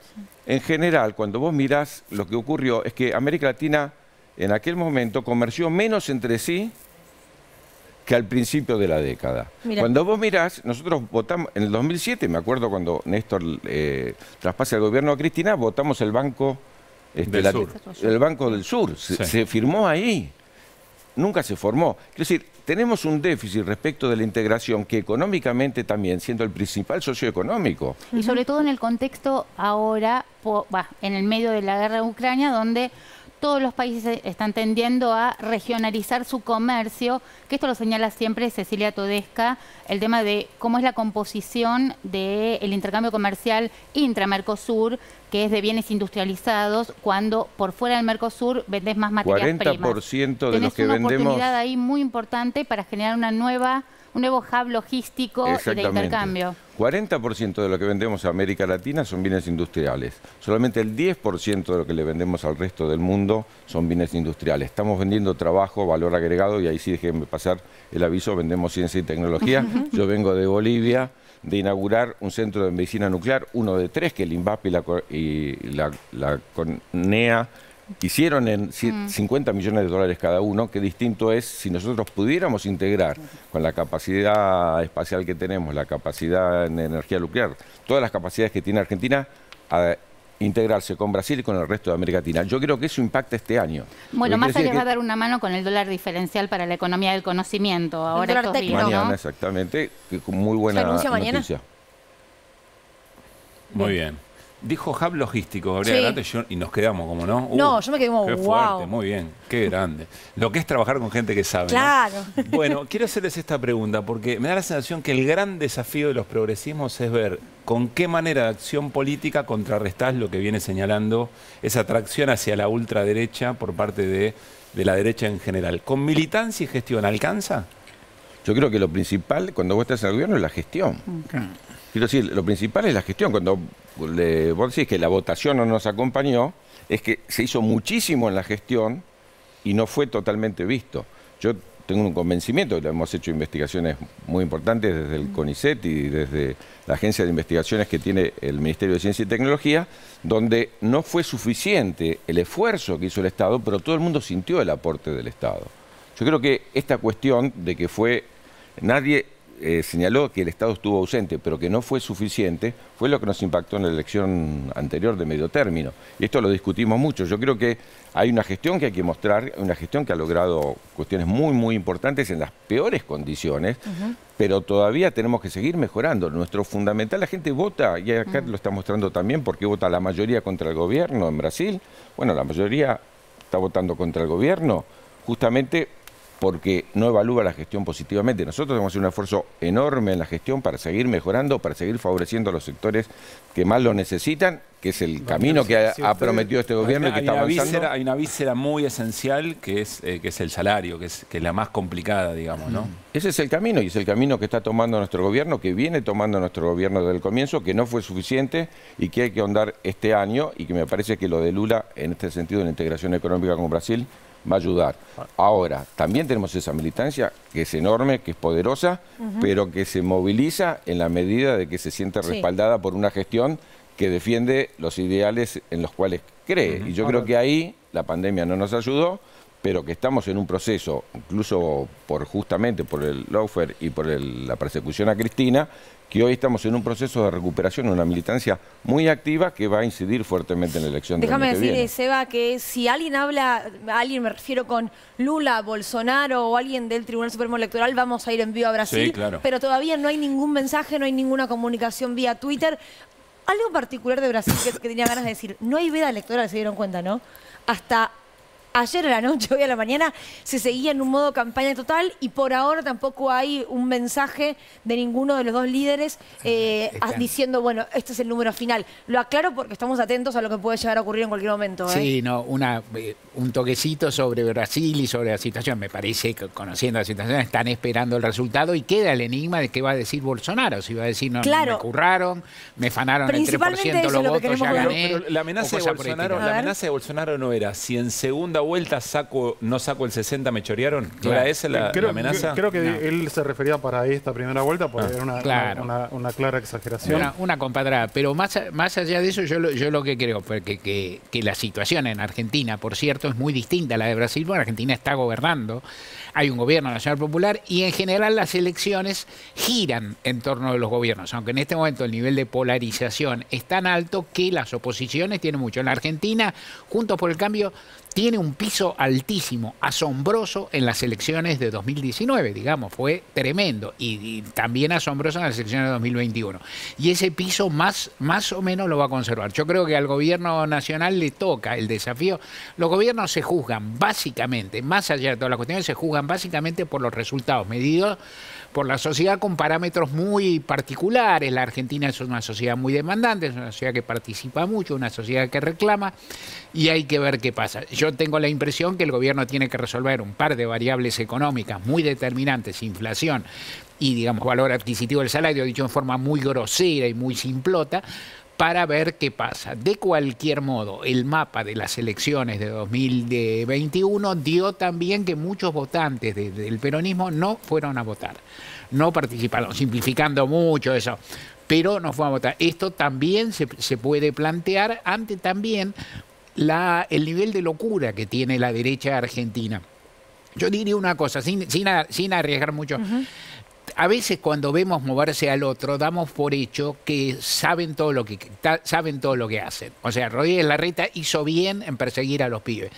en general, cuando vos mirás, lo que ocurrió es que América Latina en aquel momento comerció menos entre sí que al principio de la década. Mirá. Cuando vos mirás, nosotros votamos, en el 2007, me acuerdo cuando Néstor traspasa el gobierno a Cristina, votamos el Banco el Banco del Sur. Se firmó ahí. Nunca se formó. Quiero decir, tenemos un déficit respecto de la integración que económicamente también, siendo el principal socio económico. Y sobre todo en el contexto ahora, en el medio de la guerra de Ucrania, donde todos los países están tendiendo a regionalizar su comercio, que esto lo señala siempre Cecilia Todesca, el tema de cómo es la composición del intercambio comercial intra-Mercosur, que es de bienes industrializados, cuando por fuera del Mercosur vendés más materias primas. 40% de los que vendemos... Tenés una oportunidad ahí muy importante para generar un nuevo hub logístico y de intercambio. 40% de lo que vendemos a América Latina son bienes industriales. Solamente el 10% de lo que le vendemos al resto del mundo son bienes industriales. Estamos vendiendo trabajo, valor agregado, y ahí sí déjenme pasar el aviso, vendemos ciencia y tecnología. Yo vengo de Bolivia, de inaugurar un centro de medicina nuclear, uno de 3 que el INVAP y la CONEA hicieron en 50 millones de dólares cada uno. Qué distinto es si nosotros pudiéramos integrar con la capacidad espacial que tenemos, la capacidad en energía nuclear, todas las capacidades que tiene Argentina, a integrarse con Brasil y con el resto de América Latina. Yo creo que eso impacta este año. Bueno, Massa les va a dar una mano con el dólar diferencial para la economía del conocimiento. Ahora estos días, mañana, ¿no? exactamente, con muy buena noticia. Mañana? Muy bien. Dijo hub logístico, Gabriela, y nos quedamos como, ¿no? No, yo me quedé como, qué wow. fuerte, muy bien, qué grande. Lo que es trabajar con gente que sabe. Claro. ¿No? Bueno, quiero hacerles esta pregunta, porque me da la sensación que el gran desafío de los progresismos es ver con qué manera de acción política contrarrestás lo que viene señalando esa atracción hacia la ultraderecha por parte de la derecha en general. ¿Con militancia y gestión alcanza? Yo creo que lo principal, cuando vos estás en el gobierno, es la gestión. Quiero decir, lo principal es la gestión. Cuando vos decís que la votación no nos acompañó, es que se hizo muchísimo en la gestión y no fue totalmente visto. Yo tengo un convencimiento, que hemos hecho investigaciones muy importantes desde el CONICET y desde la agencia de investigaciones que tiene el Ministerio de Ciencia y Tecnología, donde no fue suficiente el esfuerzo que hizo el Estado, pero todo el mundo sintió el aporte del Estado. Yo creo que esta cuestión de que nadie señaló que el Estado estuvo ausente, pero que no fue suficiente, fue lo que nos impactó en la elección anterior de medio término. Y esto lo discutimos mucho. Yo creo que hay una gestión que hay que mostrar, una gestión que ha logrado cuestiones muy, muy importantes en las peores condiciones, pero todavía tenemos que seguir mejorando. Nuestro fundamental, la gente vota, y acá lo está mostrando también, porque vota la mayoría contra el gobierno en Brasil. Bueno, la mayoría está votando contra el gobierno justamente porque no evalúa la gestión positivamente. Nosotros hemos hecho un esfuerzo enorme en la gestión para seguir mejorando, para seguir favoreciendo a los sectores que más lo necesitan, que es el camino que ha prometido este gobierno y que está avanzando. Hay una víscera muy esencial que es el salario, que es la más complicada, digamos, ¿no? Ese es el camino, y es el camino que está tomando nuestro gobierno, que viene tomando nuestro gobierno desde el comienzo, que no fue suficiente y que hay que ahondar este año, y que me parece que lo de Lula, en este sentido, de la integración económica con Brasil, va a ayudar. Ahora, también tenemos esa militancia que es enorme, que es poderosa, pero que se moviliza en la medida de que se siente respaldada por una gestión que defiende los ideales en los cuales cree. Y yo creo que ahí la pandemia no nos ayudó, pero que estamos en un proceso, incluso justamente por el lawfare y por la persecución a Cristina, que hoy estamos en un proceso de recuperación, una militancia muy activa que va a incidir fuertemente en la elección del año que viene. Déjame decirle, Seba, que si alguien habla, alguien me refiero con Lula, Bolsonaro o alguien del Tribunal Supremo Electoral, vamos a ir en vivo a Brasil, sí, claro. Pero todavía no hay ningún mensaje, no hay ninguna comunicación vía Twitter. Algo particular de Brasil que tenía ganas de decir, no hay veda electoral, se dieron cuenta, ¿no? Hasta ayer a la noche, hoy a la mañana, se seguía en un modo campaña total y por ahora tampoco hay un mensaje de ninguno de los dos líderes diciendo, bueno, este es el número final. Lo aclaro porque estamos atentos a lo que puede llegar a ocurrir en cualquier momento. Sí, no, un toquecito sobre Brasil y sobre la situación. Me parece que, conociendo la situación, están esperando el resultado y queda el enigma de qué va a decir Bolsonaro. Si va a decir, no, me curraron, me fanaron el 3% los votos, ya gané. Pero la amenaza de Bolsonaro no era si en segunda segunda vuelta no saco el 60, me chorearon? ¿No era esa la amenaza? Creo que él se refería para esta primera vuelta porque era una clara exageración. Una compadrada. Pero más allá de eso, yo lo que creo, que la situación en Argentina, por cierto, es muy distinta a la de Brasil, porque Argentina está gobernando, hay un gobierno nacional popular y en general las elecciones giran en torno de los gobiernos, aunque en este momento el nivel de polarización es tan alto que las oposiciones tienen mucho. En la Argentina, Juntos por el Cambio tiene un piso altísimo, asombroso en las elecciones de 2019, digamos, fue tremendo, y también asombroso en las elecciones de 2021. Y ese piso más o menos lo va a conservar. Yo creo que al gobierno nacional le toca el desafío. Los gobiernos se juzgan básicamente, más allá de todas las cuestiones, se juzgan básicamente por los resultados medidos por la sociedad con parámetros muy particulares. La Argentina es una sociedad muy demandante, es una sociedad que participa mucho, una sociedad que reclama, y hay que ver qué pasa. Yo tengo la impresión que el gobierno tiene que resolver un par de variables económicas muy determinantes, inflación y, digamos, valor adquisitivo del salario, dicho en forma muy grosera y muy simplota, para ver qué pasa. De cualquier modo, el mapa de las elecciones de 2021 dio también que muchos votantes del peronismo no fueron a votar, no participaron, simplificando mucho eso, pero no fueron a votar. Esto también se puede plantear ante también el nivel de locura que tiene la derecha argentina. Yo diría una cosa, sin arriesgar mucho. A veces cuando vemos moverse al otro, damos por hecho que saben todo lo que hacen. O sea, Rodríguez Larreta hizo bien en perseguir a los pibes.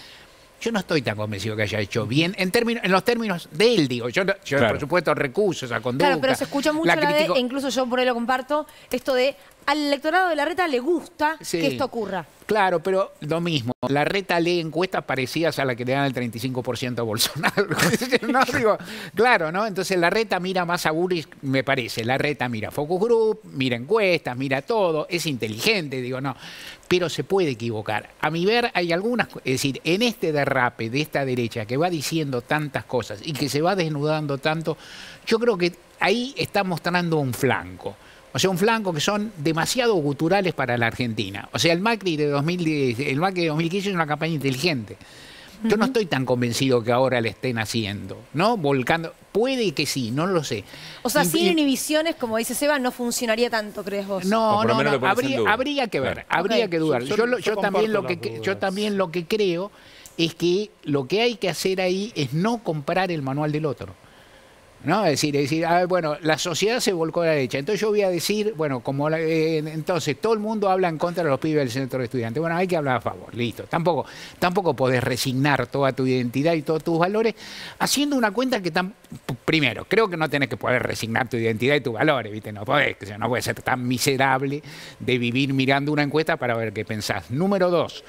Yo no estoy tan convencido que haya hecho bien en los términos de él, digo. Yo por supuesto recuso esa conducta. Claro, pero se escucha mucho e incluso yo por ahí lo comparto, esto de al electorado de Larreta le gusta que esto ocurra. Claro, pero lo mismo. Larreta lee encuestas parecidas a la que le dan el 35% a Bolsonaro. No, digo, claro, ¿no? Entonces Larreta mira más a Bullrich, me parece. Larreta mira Focus Group, mira encuestas, mira todo. Es inteligente, digo, no. Pero se puede equivocar. A mi ver, hay algunas... Es decir, en este derrape de esta derecha que va diciendo tantas cosas y que se va desnudando tanto, yo creo que ahí está mostrando un flanco. O sea, un flanco que son demasiado guturales para la Argentina. O sea, el Macri de 2015 es una campaña inteligente. Yo no estoy tan convencido que ahora le estén haciendo, ¿no? Volcando. Puede que sí, no lo sé. O sea, sin inhibiciones, como dice Seba, no funcionaría tanto, ¿crees vos? No. Habría que ver, habría que dudar. Yo también lo que creo es que lo que hay que hacer ahí es no comprar el manual del otro. ¿No? Es decir, bueno, la sociedad se volcó a la derecha. Entonces yo voy a decir, bueno, entonces todo el mundo habla en contra de los pibes del centro de estudiantes. Bueno, hay que hablar a favor, listo. Tampoco podés resignar toda tu identidad y todos tus valores haciendo una cuenta que primero, creo que no tenés que poder resignar tu identidad y tus valores, ¿viste? No podés ser tan miserable de vivir mirando una encuesta para ver qué pensás. Número 2.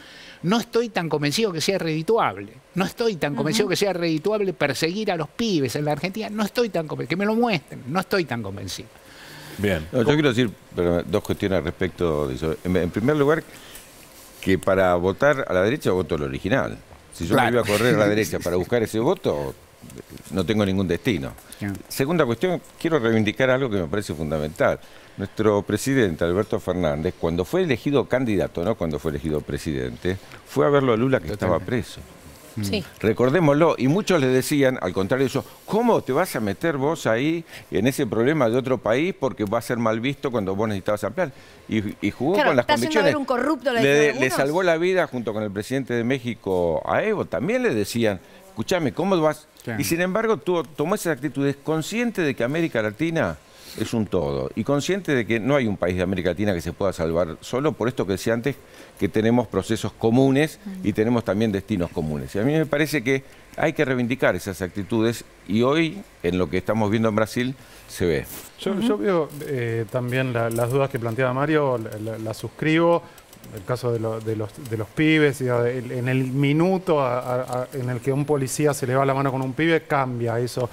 No estoy tan convencido que sea redituable. No estoy tan convencido que sea redituable perseguir a los pibes en la Argentina. No estoy tan convencido. Que me lo muestren. No estoy tan convencido. Bien. No, yo quiero decir dos cuestiones al respecto de eso. En primer lugar, que para votar a la derecha voto el original. Si yo me iba a correr a la derecha para buscar ese voto, no tengo ningún destino. Segunda cuestión, quiero reivindicar algo que me parece fundamental. Nuestro presidente, Alberto Fernández, cuando fue elegido candidato, no cuando fue elegido presidente, fue a verlo a Lula que estaba preso. Sí. Recordémoslo, y muchos le decían, al contrario de eso, ¿cómo te vas a meter vos ahí en ese problema de otro país porque va a ser mal visto cuando vos necesitabas ampliar? Y jugó con las convicciones. Un corrupto, le salvó la vida junto con el presidente de México a Evo. También le decían, escúchame, ¿cómo vas? Sí. Y sin embargo tomó esas actitudes, consciente de que América Latina es un todo y consciente de que no hay un país de América Latina que se pueda salvar solo, por esto que decía antes, que tenemos procesos comunes y tenemos también destinos comunes. Y a mí me parece que hay que reivindicar esas actitudes y hoy, en lo que estamos viendo en Brasil, se ve. Yo veo también las dudas que planteaba Mario, las suscribo. El caso de los pibes, en el minuto en el que un policía se le va la mano con un pibe, cambia eso.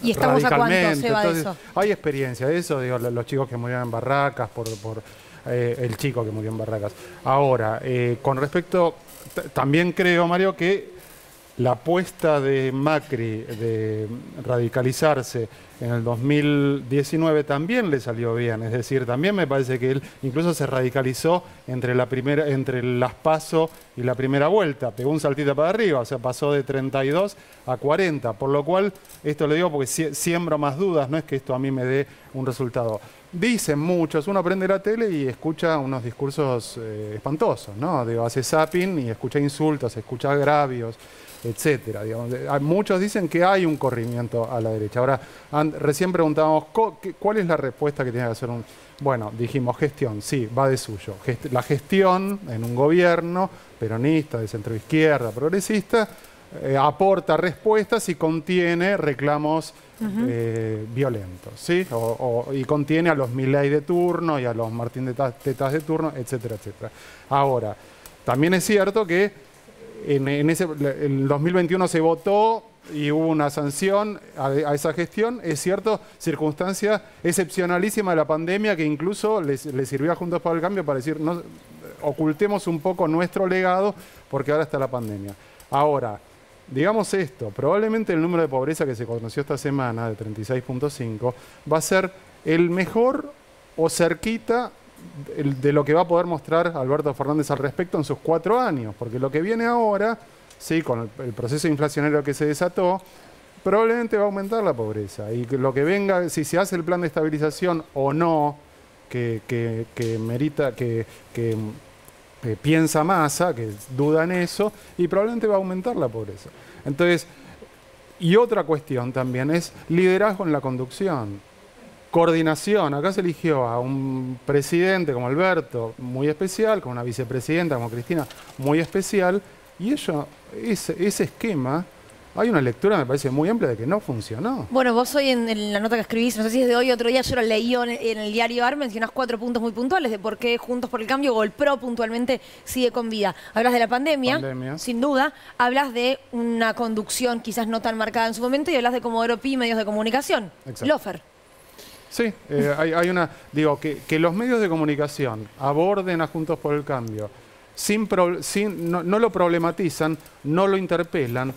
¿Y estamos a cuánto se va Entonces, de eso? Hay experiencia de eso, los chicos que murieron en barracas, el chico que murió en barracas. Ahora, con respecto, también creo, Mario, que la apuesta de Macri de radicalizarse en el 2019 también le salió bien. Es decir, también me parece que él incluso se radicalizó entre las PASO y la primera vuelta. Pegó un saltito para arriba, o sea, pasó de 32 a 40. Por lo cual, esto lo digo porque siembro más dudas, no es que esto a mí me dé un resultado. Dicen muchos, uno prende la tele y escucha unos discursos espantosos, ¿no? Digo, hace zapping y escucha insultos, escucha agravios, etcétera. Digamos. Muchos dicen que hay un corrimiento a la derecha. Ahora, recién preguntábamos, ¿cuál es la respuesta que tiene que hacer un...? Bueno, dijimos gestión, sí, va de suyo. La gestión en un gobierno peronista, de centroizquierda, progresista, aporta respuestas y contiene reclamos violentos, ¿sí? Y contiene a los Milei de turno y a los Martín Tetas de turno, etcétera, etcétera. Ahora, también es cierto que en 2021 se votó y hubo una sanción a esa gestión. Es cierto, circunstancia excepcionalísima de la pandemia que incluso le sirvió a Juntos por el Cambio para decir, no, ocultemos un poco nuestro legado porque ahora está la pandemia. Ahora, digamos esto, probablemente el número de pobreza que se conoció esta semana, de 36.5, va a ser el mejor o cerquita de lo que va a poder mostrar Alberto Fernández al respecto en sus 4 años, porque lo que viene ahora, sí, con el proceso inflacionario que se desató, probablemente va a aumentar la pobreza. Y lo que venga, si se hace el plan de estabilización o no, que piensa Massa, que duda en eso, y probablemente va a aumentar la pobreza. Entonces, y otra cuestión también es liderazgo en la conducción. Coordinación. Acá se eligió a un presidente como Alberto, muy especial, con una vicepresidenta como Cristina, muy especial, y ese esquema, hay una lectura, me parece, muy amplia de que no funcionó. Bueno, vos hoy en la nota que escribís, no sé si es de hoy o otro día, yo lo leí en el diario AR, mencionás 4 puntos muy puntuales de por qué Juntos por el Cambio o el PRO puntualmente sigue con vida. Hablas de la pandemia, sin duda, hablas de una conducción quizás no tan marcada en su momento y hablas de Comodoro Pi y medios de comunicación. Exacto. Lofer. Sí, hay una... Digo, que los medios de comunicación aborden a Juntos por el Cambio, no lo problematizan, no lo interpelan,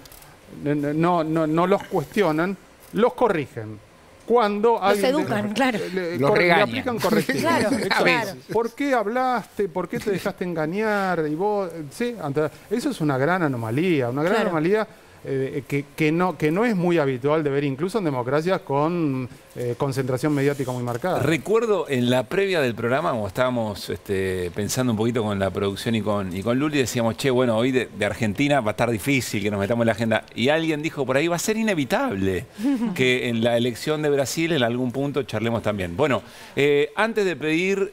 no los cuestionan, los corrigen. Cuando los educan, claro. Los regañan. Le aplican correctivos. Claro. ¿Por qué hablaste? ¿Por qué te dejaste engañar? Y vos, ¿sí? Eso es una gran anomalía, anomalía que no es muy habitual de ver incluso en democracias con concentración mediática muy marcada. Recuerdo en la previa del programa, como estábamos pensando un poquito con la producción y con Luli, decíamos, che, bueno, hoy de Argentina va a estar difícil que nos metamos en la agenda. Y alguien dijo por ahí, va a ser inevitable que en la elección de Brasil en algún punto charlemos también. Bueno, antes de pedir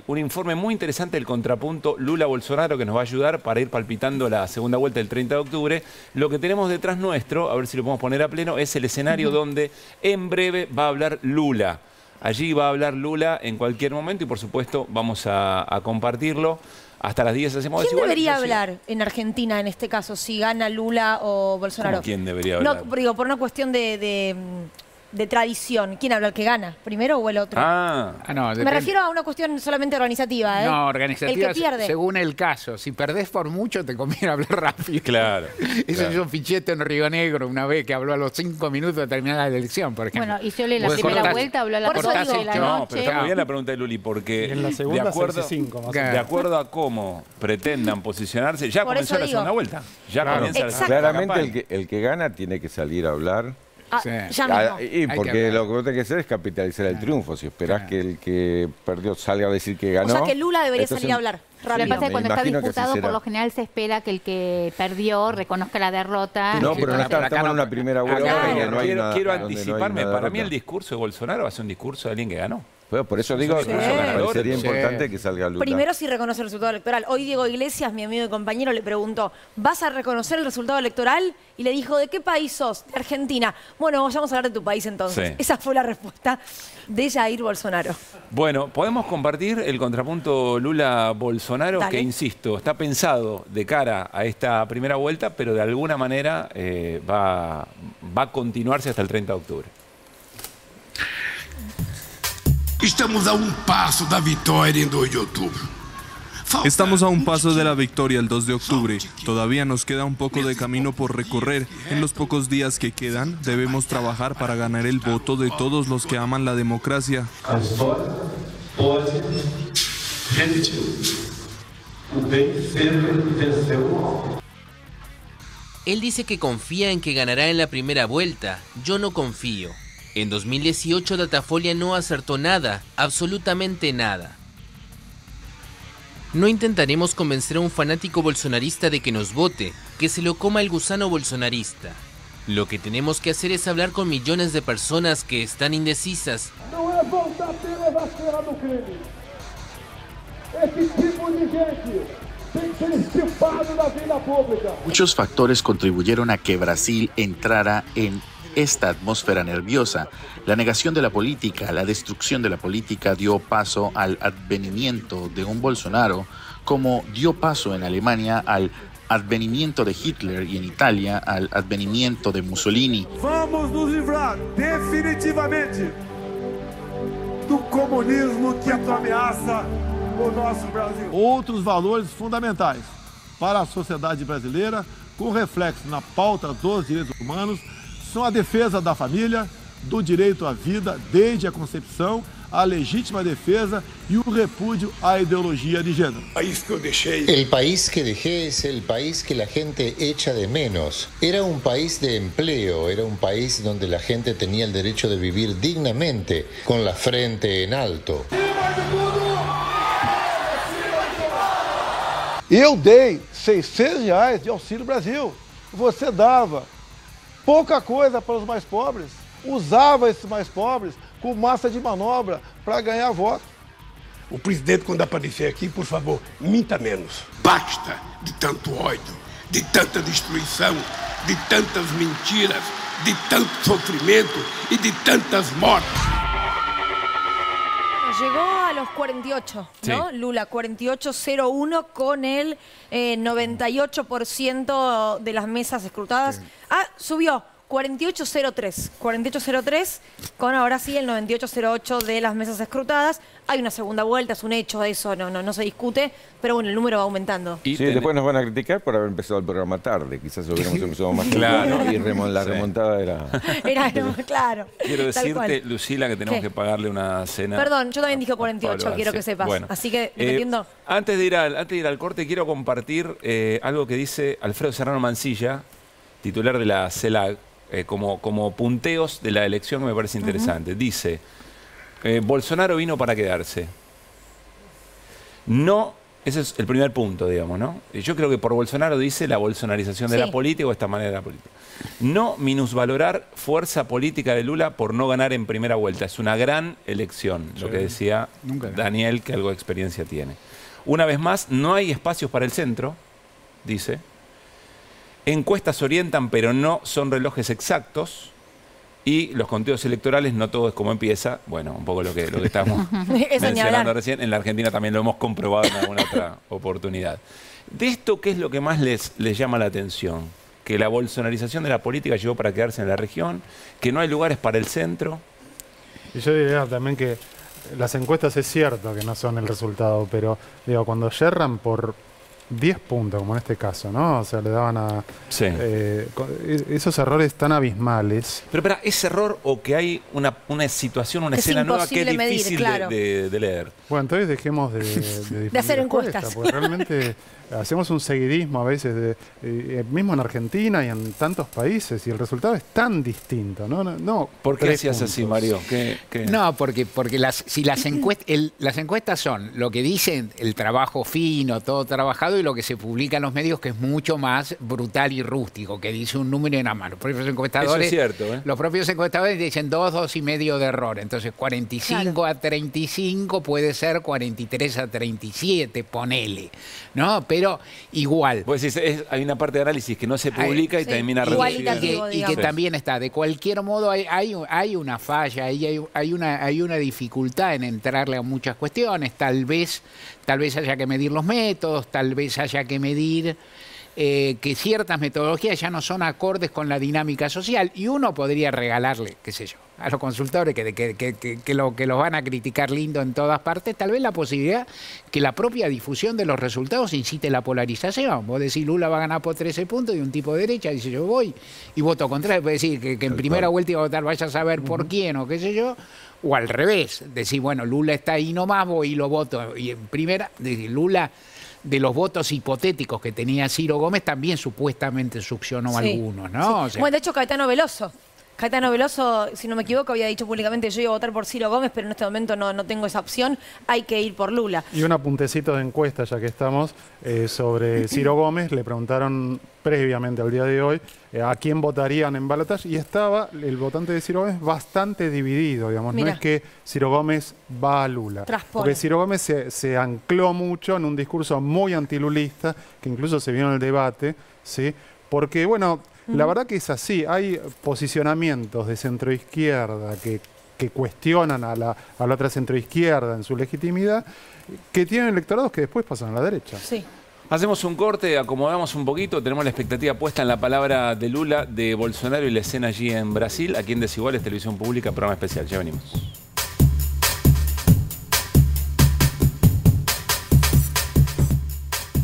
un informe muy interesante del contrapunto Lula-Bolsonaro que nos va a ayudar para ir palpitando la segunda vuelta del 30 de octubre, lo que tenemos detrás nuestro, a ver si lo podemos poner a pleno, es el escenario donde en breve va a hablar Lula. Allí va a hablar Lula en cualquier momento y por supuesto vamos a compartirlo. Hasta las 10 hacemos ¿Quién debería hablar en Argentina en este caso, si gana Lula o Bolsonaro? ¿Cómo quién debería hablar? No, digo, por una cuestión de tradición. ¿Quién habla? ¿El que gana? ¿Primero o el otro? No, me refiero a una cuestión solamente organizativa, ¿eh? No, organizativa el que pierde. Según el caso. Si perdés por mucho, te conviene hablar rápido. Claro. Eso hizo Ficheto en Río Negro una vez que habló a los 5 minutos de terminar la elección, por ejemplo. Bueno, y yo en la primera vuelta habló a las 8 de la noche. No, pero está muy bien la pregunta de Luli, porque y en la segunda, de acuerdo a cómo pretendan posicionarse, ya comenzó la segunda vuelta. Ya comienza la segunda Claramente el que gana tiene que salir a hablar. Ya mismo. Porque lo que vos tenés que hacer es capitalizar el triunfo. Si esperás que el que perdió salga a decir que ganó... O sea que Lula debería salir a hablar. Lo que pasa es que cuando está diputado, por lo general se espera que el que perdió reconozca la derrota. No, pero estamos en una primera vuelta. Quiero anticiparme. Para mí el discurso de Bolsonaro va a ser un discurso de alguien que ganó. Bueno, por eso digo que me parecería importante que salga Lula. Primero sí reconoce el resultado electoral. Hoy Diego Iglesias, mi amigo y compañero, le preguntó, ¿vas a reconocer el resultado electoral? Y le dijo, ¿de qué país sos? De Argentina. Bueno, vamos a hablar de tu país entonces. Sí. Esa fue la respuesta de Jair Bolsonaro. Bueno, podemos compartir el contrapunto Lula-Bolsonaro, que insisto, está pensado de cara a esta primera vuelta, pero de alguna manera va a continuarse hasta el 30 de octubre. Estamos a um passo da vitória em 2 de outubro. Estamos a un paso de la victoria el 2 de octubre. Todavía nos queda un poco de camino por recorrer. En los pocos días que quedan, debemos trabajar para ganar el voto de todos los que aman la democracia. Él dice que confía en que ganará en la primera vuelta. Yo no confío. En 2018 Datafolia no acertó nada, absolutamente nada. No intentaremos convencer a un fanático bolsonarista de que nos vote, que se lo coma el gusano bolsonarista. Lo que tenemos que hacer es hablar con millones de personas que están indecisas. No es voltar a ter evasqueira do crime. Esse tipo de gente tem que ser estipado da vida pública. Muchos factores contribuyeron a que Brasil entrara en esta atmósfera nerviosa. La negación de la política, la destrucción de la política dio paso al advenimiento de un Bolsonaro, como dio paso en Alemania al advenimiento de Hitler y en Italia al advenimiento de Mussolini. Vamos nos livrar definitivamente do comunismo que ameaça o nosso Brasil. Outros valores fundamentais para a sociedade brasileira, com reflexo na pauta dos direitos humanos, são a defesa da família, do direito à vida desde a concepção, a legítima defesa y un repúdio a ideología de género. El país que dejé es el país que la gente echa de menos. Era un país de empleo, era un país donde la gente tenía el derecho de vivir dignamente, con la frente en alto. Eu dei R$600 de Auxílio Brasil. Você dava pouca coisa para os mais pobres, usava esses mais pobres com massa de manobra para ganhar voto. O presidente, quando aparecer aqui, por favor, minta menos. Basta de tanto ódio, de tanta destruição, de tantas mentiras, de tanto sofrimento y de tantas mortes. Llegó a los 48, ¿no? Sí. Lula, 48.01 con el 98% de las mesas escrutadas. Sí. Ah, subió. 48.03. 48.03 con ahora sí el 98.08 de las mesas escrutadas. Hay una segunda vuelta, es un hecho eso, no se discute, pero bueno, el número va aumentando. Y sí, después nos van a criticar por haber empezado el programa tarde. Quizás hubiéramos empezado más claro. Y la remontada era... claro. Quiero decirte, Lucila, que tenemos que pagarle una cena. Perdón, yo también dije 48, quiero que sepas. Bueno, así que, entiendo. Antes de ir al corte, quiero compartir algo que dice Alfredo Serrano Mancilla, titular de la CELAC, como punteos de la elección que me parece interesante. Dice, Bolsonaro vino para quedarse. No, ese es el primer punto, digamos, ¿no? Yo creo que por Bolsonaro dice la bolsonarización de la política o esta manera de la política. No minusvalorar fuerza política de Lula por no ganar en primera vuelta. Es una gran elección, lo que decía Daniel, que algo de experiencia tiene. Una vez más, no hay espacios para el centro, dice. Encuestas orientan, pero no son relojes exactos. Y los conteos electorales, no todo es como empieza. Bueno, un poco lo que estamos mencionando recién. En la Argentina también lo hemos comprobado en alguna otra oportunidad. De esto, ¿qué es lo que más les llama la atención? Que la bolsonarización de la política llegó para quedarse en la región, que no hay lugares para el centro. Y yo diría también que las encuestas es cierto que no son el resultado, pero digo, cuando yerran por 10 puntos, como en este caso, ¿no? O sea, le daban a... Sí. Esos errores tan abismales. Pero espera, ¿es error o que hay una situación, una escena nueva que es difícil de leer? Bueno, entonces dejemos de hacer encuestas. Porque realmente hacemos un seguidismo a veces, mismo en Argentina y en tantos países, y el resultado es tan distinto, ¿no? ¿Por qué hacías así, Mario? ¿Qué? No, porque las encuestas son lo que dicen, el trabajo fino, todo trabajado, y lo que se publica en los medios, que es mucho más brutal y rústico, que dice un número en la mano. Los propios encuestadores, eso es cierto, los propios encuestadores dicen 2,5 de error. Entonces 45 a 35 puede ser 43 a 37, ponele, ¿no? Pero igual. Pues hay una parte de análisis que no se publica y termina reducida. Y que también está. De cualquier modo hay una falla, hay una dificultad en entrarle a muchas cuestiones. Tal vez haya que medir los métodos, tal vez haya que medir que ciertas metodologías ya no son acordes con la dinámica social, y uno podría regalarle, qué sé yo, a los consultores que los van a criticar lindo en todas partes, tal vez la posibilidad que la propia difusión de los resultados incite la polarización. Vos decís Lula va a ganar por 13 puntos y un tipo de derecha dice yo voy y voto contrario. Puede decir que en primera vuelta iba a votar, vaya a saber por quién o qué sé yo. O al revés, decir, bueno, Lula está ahí nomás, voy y lo voto. Y en primera, decir, Lula, de los votos hipotéticos que tenía Ciro Gómez, también supuestamente succionó algunos, ¿no? Sí. O sea, Bueno, de hecho, Caetano Veloso, si no me equivoco, había dicho públicamente que yo iba a votar por Ciro Gómez, pero en este momento no tengo esa opción, hay que ir por Lula. Y un apuntecito de encuesta, ya que estamos, sobre Ciro Gómez. Le preguntaron previamente al día de hoy a quién votarían en balotaje y estaba el votante de Ciro Gómez bastante dividido, digamos. Mirá. No es que Ciro Gómez va a Lula. Traspone. Porque Ciro Gómez se ancló mucho en un discurso muy antilulista, que incluso se vio en el debate, ¿sí? Porque, bueno, la verdad que es así. Hay posicionamientos de centroizquierda que cuestionan a la otra centroizquierda en su legitimidad, que tienen electorados que después pasan a la derecha. Sí. Hacemos un corte, acomodamos un poquito, tenemos la expectativa puesta en la palabra de Lula, de Bolsonaro y la escena allí en Brasil, aquí en Desiguales, Televisión Pública, programa especial. Ya venimos.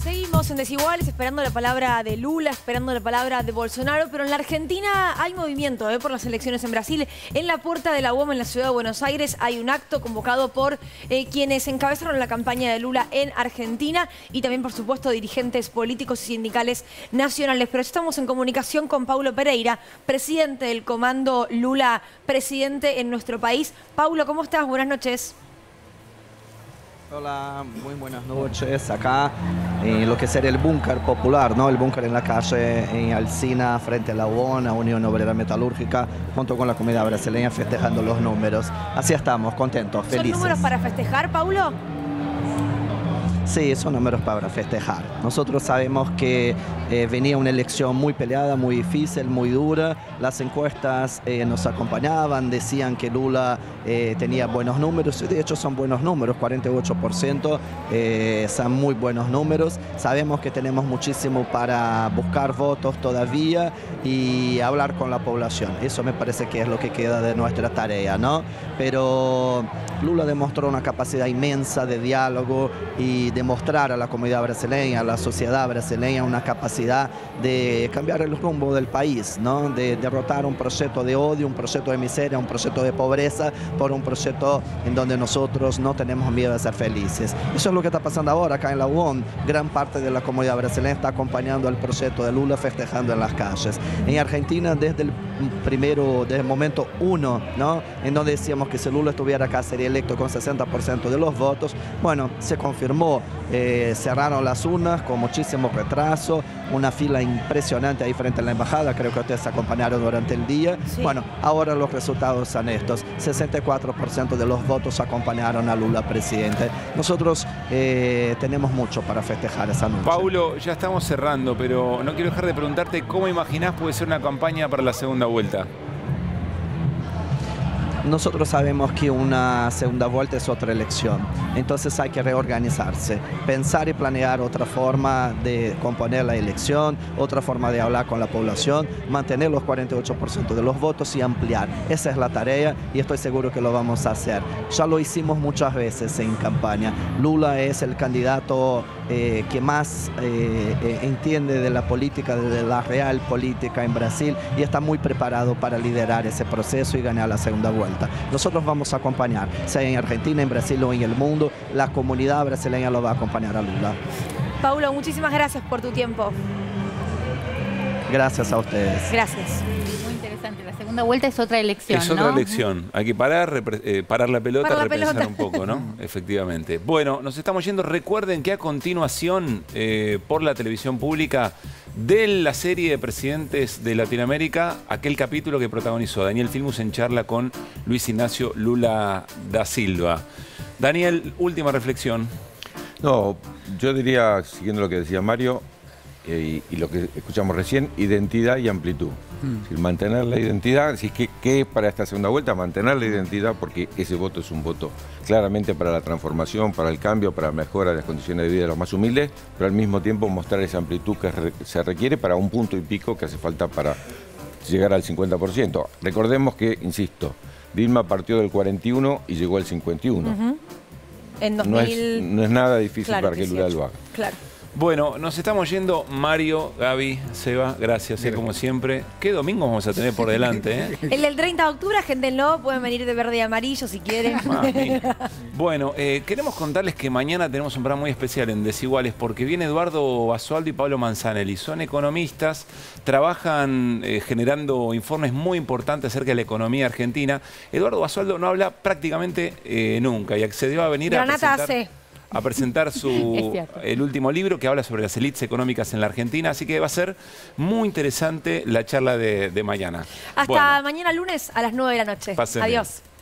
Seguimos en Desiguales, esperando la palabra de Lula, esperando la palabra de Bolsonaro, pero en la Argentina hay movimiento por las elecciones en Brasil. En la puerta de la UOM en la ciudad de Buenos Aires hay un acto convocado por quienes encabezaron la campaña de Lula en Argentina y también, por supuesto, dirigentes políticos y sindicales nacionales. Pero estamos en comunicación con Paulo Pereira, presidente del Comando Lula, presidente en nuestro país. Paulo, ¿cómo estás? Buenas noches. Hola, muy buenas noches. Acá en lo que sería el búnker popular, ¿no? El búnker en la calle, en Alsina, frente a la UON, a Unión Obrera Metalúrgica, junto con la comunidad brasileña festejando los números. Así estamos, contentos, felices. ¿Son números para festejar, Paulo? Sí, son números para festejar. Nosotros sabemos que venía una elección muy peleada, muy difícil, muy dura. Las encuestas nos acompañaban, decían que Lula tenía buenos números, y de hecho son buenos números, 48%, son muy buenos números. Sabemos que tenemos muchísimo para buscar votos todavía y hablar con la población. Eso me parece que es lo que queda de nuestra tarea, ¿no? Pero Lula demostró una capacidad inmensa de diálogo y demostrar a la comunidad brasileña, a la sociedad brasileña, una capacidad de cambiar el rumbo del país, ¿no? De derrotar un proyecto de odio, un proyecto de miseria, un proyecto de pobreza, por un proyecto en donde nosotros no tenemos miedo de ser felices. Eso es lo que está pasando ahora acá en la UON. Gran parte de la comunidad brasileña está acompañando el proyecto de Lula, festejando en las calles. En Argentina, desde el momento 1, ¿no? En donde decíamos que si Lula estuviera acá sería electo con 60% de los votos, bueno, se confirmó. Cerraron las urnas con muchísimo retraso, una fila impresionante ahí frente a la embajada, creo que ustedes acompañaron durante el día. Sí. Bueno, ahora los resultados son estos, 64% de los votos acompañaron a Lula presidente. Nosotros tenemos mucho para festejar esa noche. Paulo, ya estamos cerrando, pero no quiero dejar de preguntarte cómo imaginás puede ser una campaña para la segunda vuelta. Nosotros sabemos que una segunda vuelta es otra elección, entonces hay que reorganizarse, pensar y planear otra forma de componer la elección, otra forma de hablar con la población, mantener los 48% de los votos y ampliar. Esa es la tarea y estoy seguro que lo vamos a hacer. Ya lo hicimos muchas veces en campaña. Lula es el candidato que más entiende de la política, de la real política en Brasil y está muy preparado para liderar ese proceso y ganar la segunda vuelta. Nosotros vamos a acompañar, sea en Argentina, en Brasil o en el mundo, la comunidad brasileña lo va a acompañar a Lula. Paulo, muchísimas gracias por tu tiempo. Gracias a ustedes. Gracias. Muy interesante. La segunda vuelta es otra elección, Es otra elección. Hay que parar la pelota, repensar un poco, ¿no? Efectivamente. Bueno, nos estamos yendo. Recuerden que a continuación, por la televisión pública, de la serie de presidentes de Latinoamérica, aquel capítulo que protagonizó Daniel Filmus en charla con Luis Ignacio Lula da Silva. Daniel, última reflexión. No, yo diría, siguiendo lo que decía Mario, y lo que escuchamos recién, identidad y amplitud. Es decir, mantener la identidad, así que ¿qué es para esta segunda vuelta? Mantener la identidad, porque ese voto es un voto claramente para la transformación, para el cambio, para la mejora de las condiciones de vida de los más humildes, pero al mismo tiempo mostrar esa amplitud que se requiere para un punto y pico que hace falta para llegar al 50%. Recordemos que, insisto, Dilma partió del 41 y llegó al 51. En 2000... no es nada difícil claro, para que Lula lo haga. Claro. Bueno, nos estamos yendo. Mario, Gaby, Seba, gracias, como siempre. ¿Qué domingo vamos a tener por delante? El del 30 de octubre, agéndenlo, pueden venir de verde y amarillo si quieren. Bueno, queremos contarles que mañana tenemos un programa muy especial en Desiguales, porque viene Eduardo Basualdo y Pablo Manzanelli. Son economistas, trabajan generando informes muy importantes acerca de la economía argentina. Eduardo Basualdo no habla prácticamente nunca y accedió a venir a presentar el último libro que habla sobre las élites económicas en la Argentina, así que va a ser muy interesante la charla de mañana. Hasta mañana lunes a las 9 de la noche. Pasen Adiós. bien.